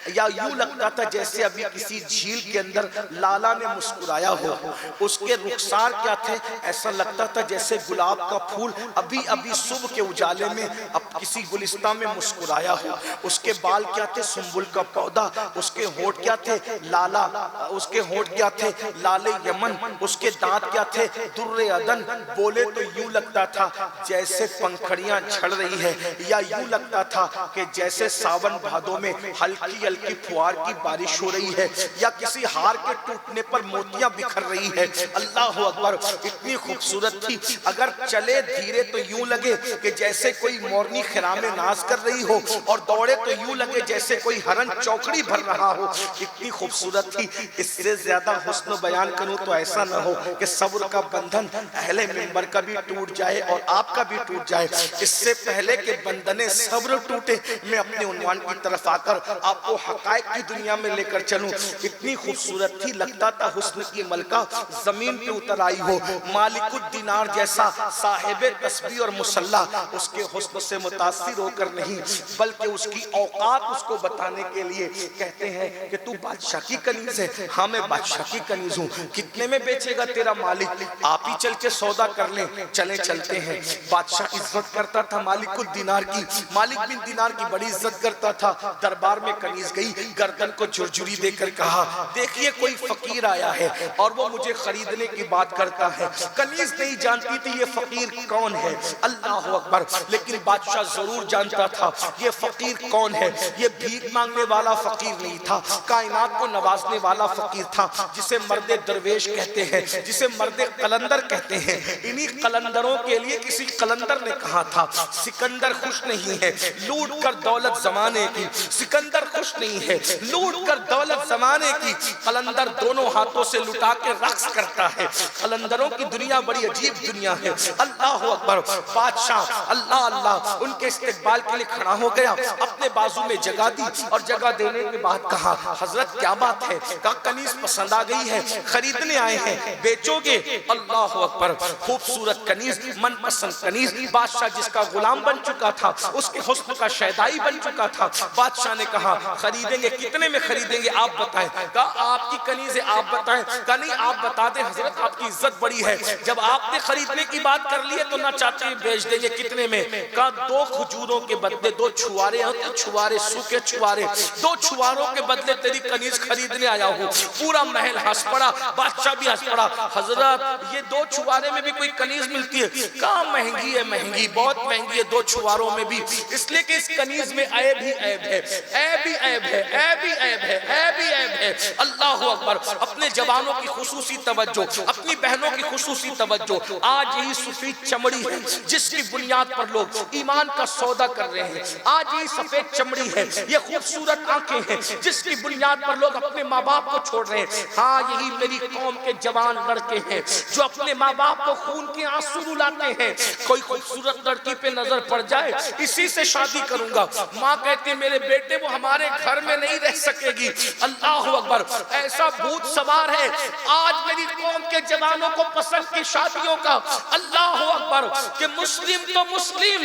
یا یوں لگتا تھا جیسے ابھی کسی جھیل کے اندر لالا نے مسکرایا ہو۔ اس کے رخسار کیا تھے؟ ایسا لگتا تھا جیسے گلاب کا پھول ابھی ابھی صبح کے اجالے میں اب کسی گلستان میں مسکرایا ہو۔ اس کے بال کیا تھے؟ سنبل کا پودا۔ اس کے ہونٹ کیا تھے؟ لالا۔ اس کے ہونٹ کیا تھے؟ لال یمن۔ اس کے دانت کیا تھے؟ در عدن۔ بولے تو یوں لگتا تھا جیسے پنکھڑیاں جھڑ رہی ہے، یا یوں لگتا تھا کہ جیسے ساون بھادوں میں ہلکی ہلکی پھوار کی بارش ہو رہی ہے، یا کسی ہار کے ٹوٹنے پر موتیاں بکھر رہی ہے۔ اللہ اکبر، اتنی خوبصورت تھی۔ اگر چلے دھیرے تو یوں لگے کہ جیسے کوئی مورنی خرام ناز کر رہی ہو، اور دوڑے تو یوں لگے جیسے کوئی ہرن چوکڑی بھر رہا ہو۔ اتنی خوبصورت تھی۔ اس سے زیادہ حسن بیان کروں تو ایسا نہ ہو کہ صبر کا بندھن اہل منبر کا بھی ٹوٹ جائے اور آپ کا بھی ٹوٹ جائے۔ اس سے پہلے کہ بندھن صبر ٹوٹے، میں اپنے عنوان کی طرف آ کر آپ کو حقائق کی دنیا میں لے کر چلوں۔ اتنی خوبصورت تھی، لگتا تھا حسن کی ملکہ زمین پہ اتر آئی ہو۔ مالک الدینار جیسا صاحب تسبیح اور مصلی اس کے حسن سے متاثر ہو کر نہیں، بلکہ اس کی اوقات اس کو بتانے کے لیے کہتے ہیں کہ تو بادشاہ کی کنیز ہے۔ ہاں میں بادشاہ کی کنیز ہوں، کتنے میں بیچے گا تیرا مالک؟ آپ ہی چل کے سودا کر لیں، چلیں چلتے ہیں۔ بادشاہ عزت کرتا تھا مالک الدینار کی، مالک بن دینار کی بڑی عزت کرتا تھا۔ دربار میں کنیز گئی، گردن کو جھرجھری دے کر کہا دیکھیے کوئی فقیر آیا ہے اور وہ مجھے خریدنے کی بات کرتا ہے۔ کنیز نہیں جانتی تھی یہ فقیر کون ہے، اللہ اکبر، لیکن بادشاہ ضرور جانتا تھا یہ فقیر کون ہے۔ یہ بھیک مانگنے والا فقیر نہیں تھا، کائنات کو نوازنے والا فقیر تھا، جسے مرد درویش کہتے ہیں، جسے مرد قلندر کہتے ہیں۔ انہی قلندروں کے لیے کسی قلندر نے کہا تھا سکندر خوش نہیں ہے لوٹ کر دولت زمانے کی، سکندر خوش نہیں ہے لوٹ کر دولت زمانے کی، قلندر دونوں ہاتھوں سے لٹا کے رقص کرتا ہے۔ قلندروں کی دنیا بڑی عجیب دنیا ہے۔ اللہ اکبر، بادشاہ اللہ اللہ ان کے استقبال کے لیے کھڑا ہو گیا، اپنے بازو میں جگہ دی اور جگہ دینے کے بعد کہا حضرت کیا بات ہے؟ کہا کنیز پسند آ گئی ہے، خریدنے آئے ہیں، بیچو گے؟ اللہ اکبر، خوبصورت کنیز، من پسند کنیز، بادشاہ جس کا غلام بن چکا تھا، اس کے حسن کا شیدائی بن چکا تھا۔ بادشاہ نے کہا خریدیں گے، کتنے میں خریدیں گے آپ بتائیں؟ کہا آپ کی کنیز ہے آپ بتائیں؟ کہا نہیں آپ بتا دیں حضرت، آپ کی عزت بڑی ہے، جب آپ نے خریدنے کی بات کر لی ہے تو نہ چاہتے ہیں بیچ دیں گے، کتنے میں؟ کہا 2 کھجوروں کے بدلے 2 چھوارے ہوتے، چھوارے سوکھے چھوارے، 2 چھواروں کے بدلے تیری کنیز خریدنے آیا ہوں۔ پورا محل ہنس پڑا، بادشاہ بھی ہنس پڑا۔ حضرت یہ 2 چھوارے میں بھی کوئی کنیز ملتی ہے؟ کہا مہنگی ہے، مہنگی بہت مہنگی ہے 2 چھواروں میں بھی، اس لیے کہ اس کنیز میں عیب ہی عیب ہے، عیب ہی عیب ہے، عیب ہی عیب ہے، عیب ہی عیب ہے۔ اللہ اکبر، اپنے جوانوں کی خصوصی توجہ، اپنی بہنوں کی خصوصی توجہ، آج یہی سفید چمڑی ہے جس کی بنیاد پر لوگ ایمان کا سودا کر رہے ہیں، آج یہی سفید چمڑی ہے، یہ خوبصورت آنکھیں ہیں جس کی بنیاد پر لوگ اپنے ماں باپ کو چھوڑ رہے ہیں۔ ہاں یہی میری قوم کے جوان لڑکے ہیں جو اپنے ماں باپ کو خون کے آنسو رلاتے ہیں۔ کوئی خوبصورت لڑکی پہ نظر پڑ جائے اسی سے شادی کروں گا، ماں کہتی ہے میرے بیٹے وہ ہمارے گھر میں نہیں رہ سکے گی۔ اللہ اکبر، ایسا بھوت سوار ہے آج میری قوم کے جوانوں کو پسند کی شادیوں کا۔ اللہ اکبر، کہ مسلم تو مسلم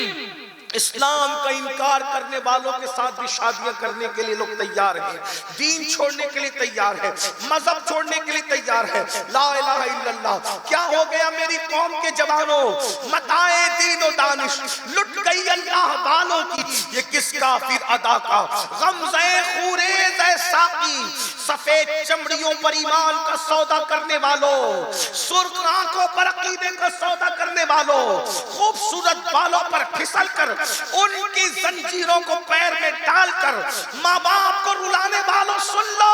اسلام کا انکار کرنے والوں کے ساتھ بھی شادیاں کرنے کے لیے لوگ تیار ہیں، دین چھوڑنے کے لیے تیار ہے، مذہب چھوڑنے کے لیے تیار ہے۔ لا الہ الا اللہ۔ کیا ہو گیا میری قوم کے جوانوں؟ متاع دین و دانش لٹ گئی اللہ والوں کی، یہ کس کافر ادا کا غمزہ خوریز ہے ساقی، سفید چمڑیوں پر ایمان کا سودا کرنے والوں، سرخ آنکھوں پر عقیدے کا سودا کرنے والوں، خوبصورت بالوں پر پھسل کر ان کی زنجیروں کو پیر میں ڈال کر ماں باپ کو رلانے والوں سن لو،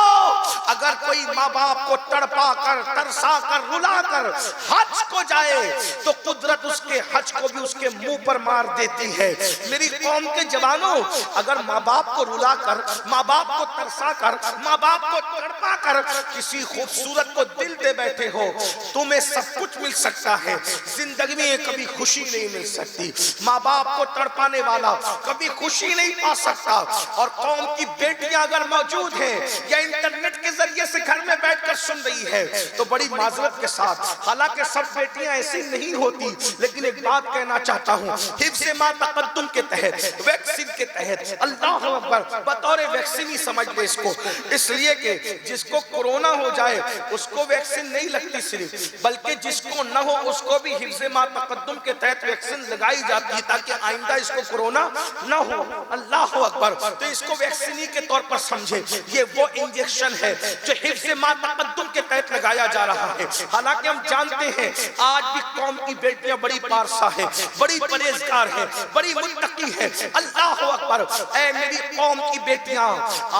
اگر کوئی ماں باپ کو تڑپا کر ترسا کر رلا کر حج کو جائے تو قدرت اس کے حج کو بھی اس کے منہ پر مار دیتی ہے۔ میری قوم کے جوانوں، اگر ماں باپ کو رلا کر، ماں باپ کو ترسا کر، ماں باپ کو تڑپا کر کسی خوبصورت کو دل دے بیٹھے ہو، تمہیں سب کچھ مل سکتا ہے، زندگی میں کبھی خوشی نہیں مل سکتی۔ ماں باپ کو تڑپانے والا کبھی خوشی نہیں پا سکتا۔ اور قوم کی بیٹیاں اگر موجود ہیں یا انٹرنیٹ کے ذریعے سے گھر میں بیٹھ کر سن رہی ہے تو بڑی معذرت کے ساتھ، حالانکہ سب بیٹیاں ایسی نہیں ہوتی، لیکن ایک بات کہنا چاہتا ہوں، حفظ ما تقدم کے تحت، ویکسین کے تحت، اللہ اکبر، بطور ویکسین ہی سمجھ لے اس کو، اس لیے کہ جس کو کورونا ہو جائے اس کو ویکسین نہیں لگتی صرف، بلکہ جس کو نہ ہو اس کو بھی حفظ ما تقدم کے تحت ویکسین لگائی جاتی ہے تاکہ آئندہ اس کو کورونا نہ ہو۔ اللہ اکبر۔ تو اس کو ویکسینی کے طور پر سمجھے، یہ وہ انجیکشن ہے جو حفظ ما تقدم کے تحت لگایا جا رہا ہے۔ حالانکہ ہم جانتے ہیں آج بھی قوم کی بیٹیاں بڑی پارسا ہے، بڑی پرہیزگار ہے، بڑی متقی ہے۔ اللہ اکبر۔ اے میری قوم کی بیٹیاں،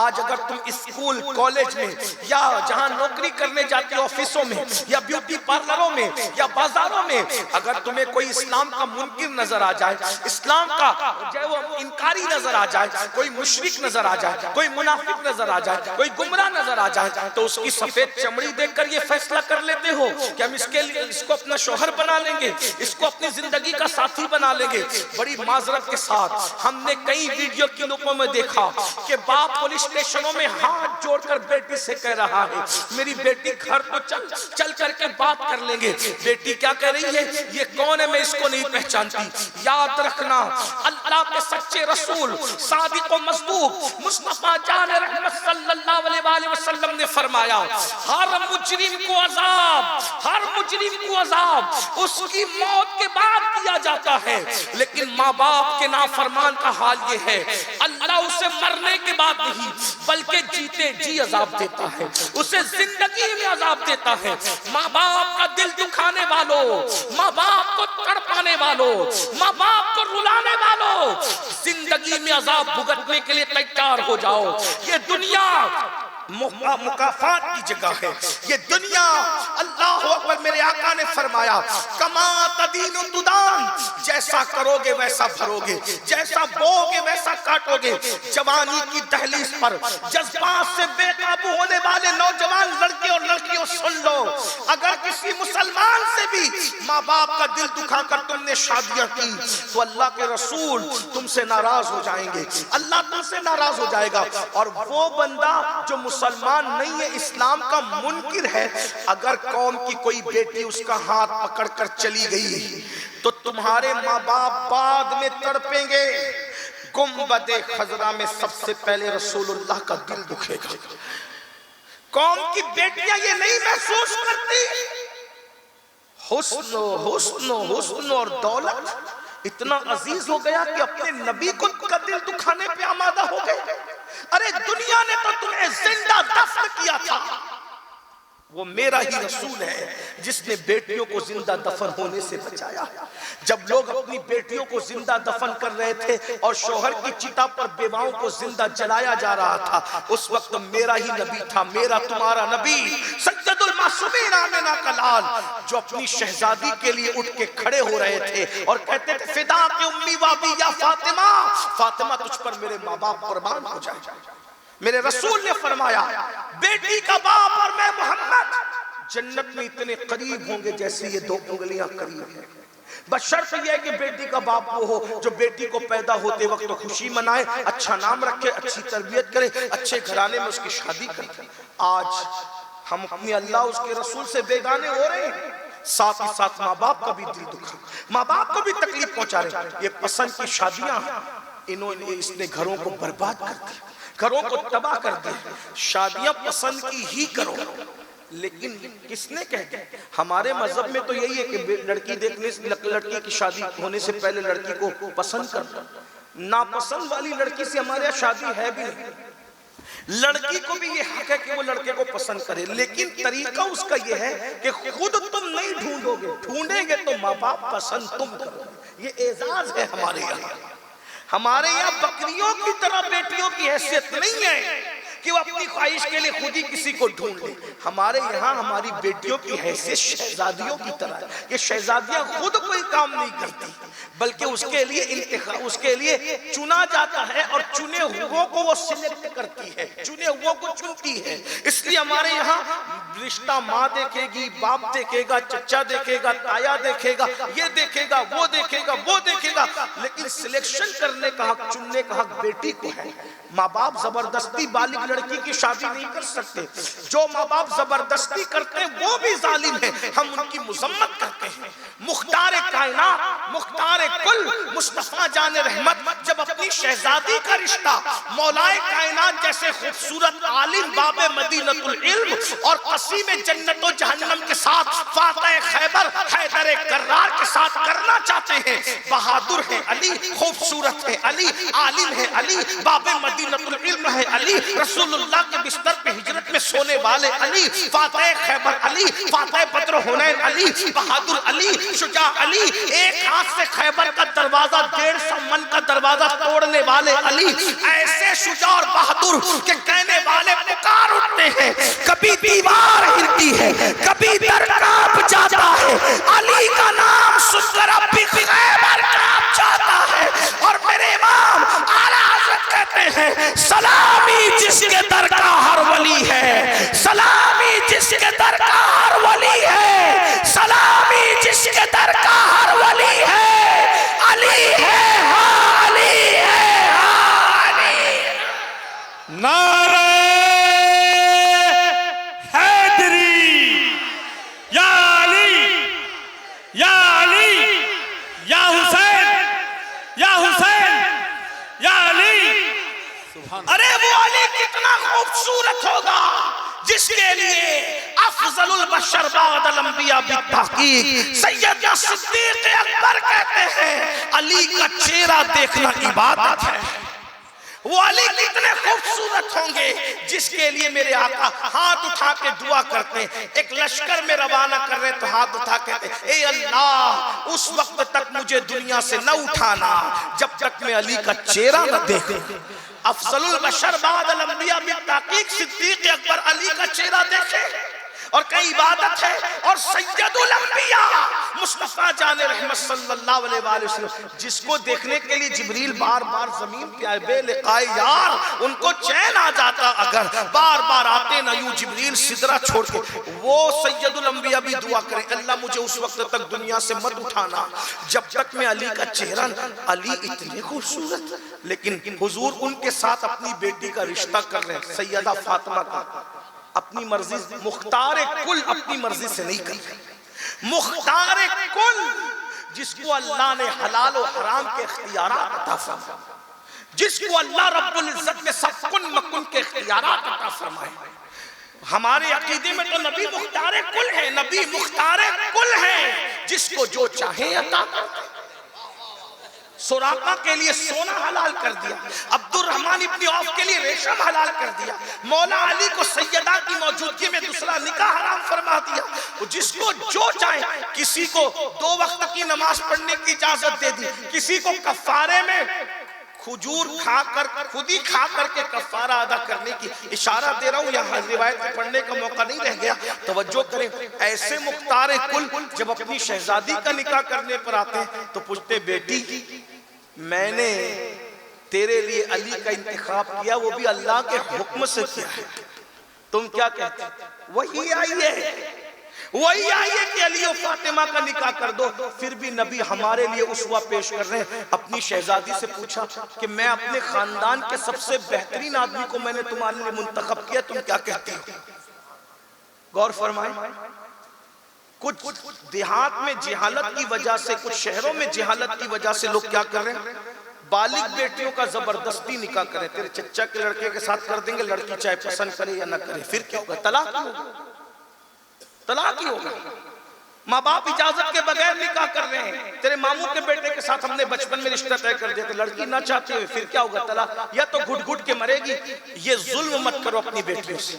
آج اگر تم اسکول کالج میں یا جہاں نوکری کرنے جاتی آفسوں میں یا بیوٹی پارلروں میں یا بازاروں میں، اگر تمہیں کوئی اسلام کا منکر نظر آ جائے، اسلام کا جو وہ انکاری نظر آ جائے، کوئی مشرک نظر آ جائے، کوئی منافق نظر آ جائے، کوئی گمراہ نظر آ جائے، تو اس کی سفید چمڑی دیکھ کر یہ فیصلہ کر لیتے ہو کہ ہم اس کو اپنا شوہر بنا لیں گے، اس کو اپنی زندگی کا ساتھی بنا لیں گے۔ بڑی معذرت کے ساتھ ہم نے کئی ویڈیو کلپوں میں دیکھا کہ باپ پولیس اسٹیشنوں میں ہاتھ جوڑ کر بیٹی سے کہہ رہا ہے میری بیٹی گھر تو چل کر کے بات کر لیں گے۔ بیٹی کیا کہہ رہی ہے؟ یہ کون ہے؟ میں اس کو نہیں پہچانتی۔ یاد رکھنا، اللہ کے سچے رسول صادق و مصدوق مصطفیٰ جان رحمت صلی اللہ علیہ وآلہ وسلم نے فرمایا ہر مجرم کو عذاب، ہر مجرم کو عذاب اس کی موت کے بعد دیا جاتا ہے، لیکن ماں باپ کے نافرمان کا حال یہ ہے اللہ اسے مرنے کے بعد نہیں بلکہ جیتے جی عذاب دیتا ہے، اسے زندگی میں عذاب دیتا ہے۔ ماں باپ کا دل دکھانے والوں، ماں باپ کو تڑپانے والوں، ماں باپ کو رلانے والوں، زندگی میں عذاب بھگتنے کے لیے تیار ہو جاؤ۔ یہ دنیا مکافات کی جگہ ہے، یہ دنیا اللہ اکبر، میرے آقا نے فرمایا کما تدین تدان، جیسا کرو گے ویسا بھرو گے، جیسا بو گے ویسا کاٹو گے۔ جوانی کی دہلیز پر جذبات سے بے قابو ہونے والے نوجوان لڑکے اور لڑکیوں سن لو، اگر کسی مسلمان سے بھی ماں باپ کا دل دکھا کر تم نے شادیاں کی تو اللہ کے رسول تم سے ناراض ہو جائیں گے، اللہ تم سے ناراض ہو جائے گا۔ اور وہ بندہ جو مسلمان نہیں ہے، اسلام کا منکر ہے، اگر قوم کی کوئی بیٹی اس کا ہاتھ پکڑ کر چلی گئی تو تمہارے ماں باپ بعد میں تڑپیں گے۔ گنبد خضرا میں سب سے پہلے رسول اللہ کا دل دکھے گا۔ قوم کی بیٹیاں یہ نہیں محسوس کرتی حسن اور دولت اتنا عزیز ہو گیا کہ اپنے نبی کو کا دل دکھانے پہ آمادہ ہو گئے۔ ارے دنیا نے تو تمہیں زندہ دفن کیا تھا، وہ میرا ہی رسول ہے جس نے بیٹیوں کو زندہ دفن ہونے سے بچایا۔ جب لوگ اپنی بیٹیوں کو زندہ دفن کر رہے تھے اور شوہر کی چتا پر بیواؤں کو زندہ جلایا جا رہا تھا، اس وقت میرا ہی نبی تھا، میرا تمہارا نبی سید المعصومین آمنہ کا لال، جو اپنی شہزادی کے لیے اٹھ کے کھڑے ہو رہے تھے اور کہتے تھے فدا کے امی وابی یا فاطمہ، فاطمہ تجھ پر میرے ماں باپ قربان ہو جائے۔ میرے رسول نے فرمایا بیٹی کا باپ اور میں محمد جنت میں اتنے قریب ہوں گے جیسے یہ دو انگلیاں قریب ہیں، بس شرط یہ ہے کہ بیٹی کا باپ وہ ہو جو بیٹی کو پیدا ہوتے وقت خوشی منائے، اچھا نام رکھے، اچھی تربیت کرے، اچھے گھرانے میں اس کی شادی کرے۔ آج ہم اپنی اللہ اس کے رسول سے بیگانے ہو رہے ہیں، ساتھ ہی ساتھ ماں باپ کا بھی دل دکھا، ماں باپ کو بھی تکلیف پہنچا رہے ہیں۔ یہ پسند کی شادیاں اس نے گھروں کو برباد کر دیا، گھروں کو تباہ کر دیا۔ شادیاں پسند کی ہی کرو، لیکن کس نے کہہ دیا؟ ہمارے مذہب میں تو یہی ہے کہ لڑکی دیکھنے سے، لڑکی کی شادی ہونے سے پہلے لڑکی کو پسند کرنا۔ ناپسند والی لڑکی سے ہمارے یہاں شادی ہے بھی نہیں۔ لڑکی کو بھی یہ حق ہے کہ وہ لڑکے کو پسند کرے، لیکن طریقہ اس کا یہ ہے کہ خود تم نہیں ڈھونڈو گے، ڈھونڈیں گے تو ماں باپ پسند تم کرو گے۔ یہ اعزاز ہے ہمارے یہاں۔ ہمارے یہاں بکریوں کی طرح بیٹیوں کی حیثیت نہیں ہے کہ وہ اپنی خواہش کے لیے خود ہی کسی کو ڈھونڈ لے۔ ہمارے یہاں ہماری بیٹیوں کی حیثیت شہزادیوں کی طرح ہے کہ شہزادیاں خود کوئی کام نہیں کرتی، بلکہ اس کے لیے انتخاب، اس کے لیے چنا جاتا ہے، اور چنے ہوئے کو وہ سلیکٹ کرتی ہے، چنے ہوئے کو چنتی ہے۔ اس لیے ہمارے یہاں رشتہ ماں دیکھے گی، باپ دیکھے گا، چچا دیکھے گا، تایا دیکھے گا، یہ دیکھے گا، وہ دیکھے گا، وہ دیکھے گا، لیکن سلیکشن کرنے کا حق، چننے کا حق بیٹی کو ہے۔ ماں باپ زبردستی بالغ لڑکی کی شادی نہیں کر سکتے۔ جو ماں باپ زبردستی کرتے ہیں وہ بھی ظالم ہیں، ہم ان کی مذمت کرتے ہیں۔ مختار کائنات، مختار کل مصطفیٰ جان رحمت جب اپنی شہزادی کا رشتہ مولائے کائنات جیسے خوبصورت عالم باب مدینۃ العلم اور قسیم جنت و جہنم کے ساتھ فاتح خیبر حیدر کرار کے ساتھ کرنا چاہتے ہیں، بہادر ہے علی، خوبصورت ہے علی، عالم ہے علی، باب مدینۃ العلم ہے علی، رسول اللہ کے بستر پہ ہجرت میں سونے والے علی، فاتح خیبر علی، فاتح بدر حنین علی، بہادر علی، شجاع علی، ایک ہاتھ سے خیبر کا دروازہ 150 من کا دروازہ توڑنے والے علی، ایسے شجاع اور بہادر کہ کہنے والے پکار اٹھتے ہیں، کبھی دیوار ہلتی ہے، کبھی در کانپ جاتا ہے، علی کا نام سن کر اب بھی خیبر کانپ جاتا ہے۔ اور میرے امام اعلیٰ حضرت کہتے ہیں، سلامی جس کے در کا ہر ولی ہے، سلامی جس کے در کا ہر ولی ہے، سلامی جس کے در کا ہر ولی ہے، علی ہے ہاں علی ہے ہاں علی۔ نعرہ حیدری، یا علی یا علی یا حسین یا حسین یا علی۔ ارے وہ علی کتنا خوبصورت ہوگا جس کے لیے افضل البشر بعد الانبیاء بالتحقیق سیدنا صدیق اکبر کہتے ہیں علی کا چہرہ دیکھنا عبادت ہے۔ وہ علی کتنے خوبصورت ہوں گے جس کے لیے میرے آقا ہاتھ اٹھا کے دعا کرتے ہیں۔ ایک لشکر میں روانہ کر رہے تو ہاتھ اٹھا کے اے اللہ اس وقت تک مجھے دنیا سے نہ اٹھانا جب تک میں علی کا چہرہ نہ دیکھوں۔ افضل البشر بعد الانبیاء بالتحقیق صدیق اکبر علی کا چہرہ دیکھے اور کئی عبادت ہے۔ اور سید الانبیاء مصطفیٰ جان رحمت صلی اللہ علیہ وآلہ وسلم جس کو دیکھنے کے لیے جبریل بار بار زمین پہ آئے بے لقائے یار، ان کو چین آ جاتا اگر بار بار آتے نہ یوں جبریل سدرہ چھوڑ کے۔ وہ سید الانبیاء بھی دعا کریں اللہ مجھے اس وقت تک دنیا سے مت اٹھانا جب تک میں علی کا چہرہ۔ علی اتنے خوبصورت، لیکن حضور ان کے ساتھ اپنی بیٹی کا رشتہ کر رہے ہیں، سیدہ فاطمہ کا، اپنی مرضی، مختار کل اپنی مرضی سے نہیں کر رہے۔ مختار کل جس کو اللہ نے حلال و حرام کے اختیارات عطا فرمائے، جس کو اللہ رب العزت نے سب کن مکن کے اختیارات عطا فرمائے۔ ہمارے عقیدے میں تو نبی مختار کل ہے، نبی مختار کل ہے جس کو جو چاہے عطا کرتے۔ سراقہ کے لیے سونا حلال کر دیا، عبد الرحمن ابن عوف کے لیے ریشم حلال کر دیا، مولا علی کو سیدہ کی موجودگی میں دوسرا نکاح حرام فرما دیا۔ جس کو جو چاہے، کسی کو 2 وقت کی نماز پڑھنے کی اجازت دے دی، کسی کو کفارے میں کھجور کھا کر خود ہی کھا کر کے کفارہ ادا کرنے کی اشارہ دے رہا ہوں، یہاں روایت پڑھنے کا موقع نہیں رہ گیا، توجہ کریں۔ ایسے مختار کل جب اپنی شہزادی کا نکاح کرنے پر آتے ہیں تو پوچھتے بیٹی میں نے تیرے لیے علی کا انتخاب کیا، وہ بھی اللہ کے حکم سے کیا ہے، تم کیا کہتے ہیں؟ وہی آئیے کہ علی و فاطمہ کا نکاح کر دو۔ پھر بھی نبی ہمارے لیے اسوہ پیش کر رہے ہیں۔ اپنی شہزادی سے پوچھا کہ میں اپنے خاندان کے سب سے بہترین آدمی کو میں نے تمہارے لیے منتخب کیا، تم کیا کہتے ہو؟ غور فرمائیں، کچھ دیہات میں جہالت کی وجہ سے، کچھ شہروں میں جہالت کی وجہ سے لوگ کیا کر رہے ہیں؟ بالغ بیٹیوں کا زبردستی نکاح کریں، تیرے چچا کے لڑکے کے ساتھ کر دیں گے، لڑکی چاہے پسند کرے یا نہ کرے، پھر کیا ہوگا؟ طلاق ہی ہوگا، طلاق ہی ہوگا۔ ماں باپ اجازت کے بغیر نکاح کر رہے ہیں، تیرے ماموں کے بیٹے کے ساتھ ہم نے بچپن میں رشتہ طے کر دیا تھا، لڑکی نہ چاہتے ہوئے، پھر کیا ہوگا؟ طلاق، یا تو گھٹ گھٹ کے مرے گی۔ یہ ظلم مت کرو اپنی بیٹیوں سے،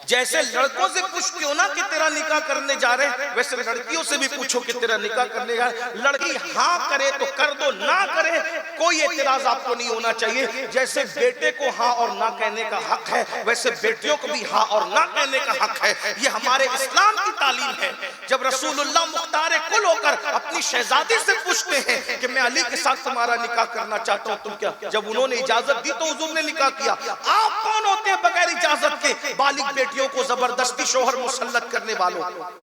جیسے لڑکوں سے پوچھتے ہو نا کہ تیرا نکاح کرنے جا رہے ہیں، ویسے لڑکیوں سے بھی پوچھو کہ تیرا نکاح کرنے جا رہے ہیں۔ لڑکی ہاں کرے تو کر دو، نہ کرے کوئی اعتراض آپ کو نہیں ہونا چاہیے۔ جیسے بیٹے کو ہاں اور نہ کہنے کا حق ہے، ویسے بیٹیوں کو بھی ہاں اور نہ کہنے کا حق ہے۔ یہ ہمارے اسلام کی تعلیم ہے۔ جب رسول اللہ مختار کل ہو کر اپنی شہزادی سے پوچھتے ہیں کہ میں علی کے ساتھ تمہارا نکاح کرنا چاہتا ہوں، تم کیا؟ جب انہوں نے اجازت دی تو حضور نے نکاح کیا۔ آپ کون ہوتے ہیں بغیر اجازت کے بالغ بیٹیوں کو زبردستی شوہر مسلط کرنے والوں؟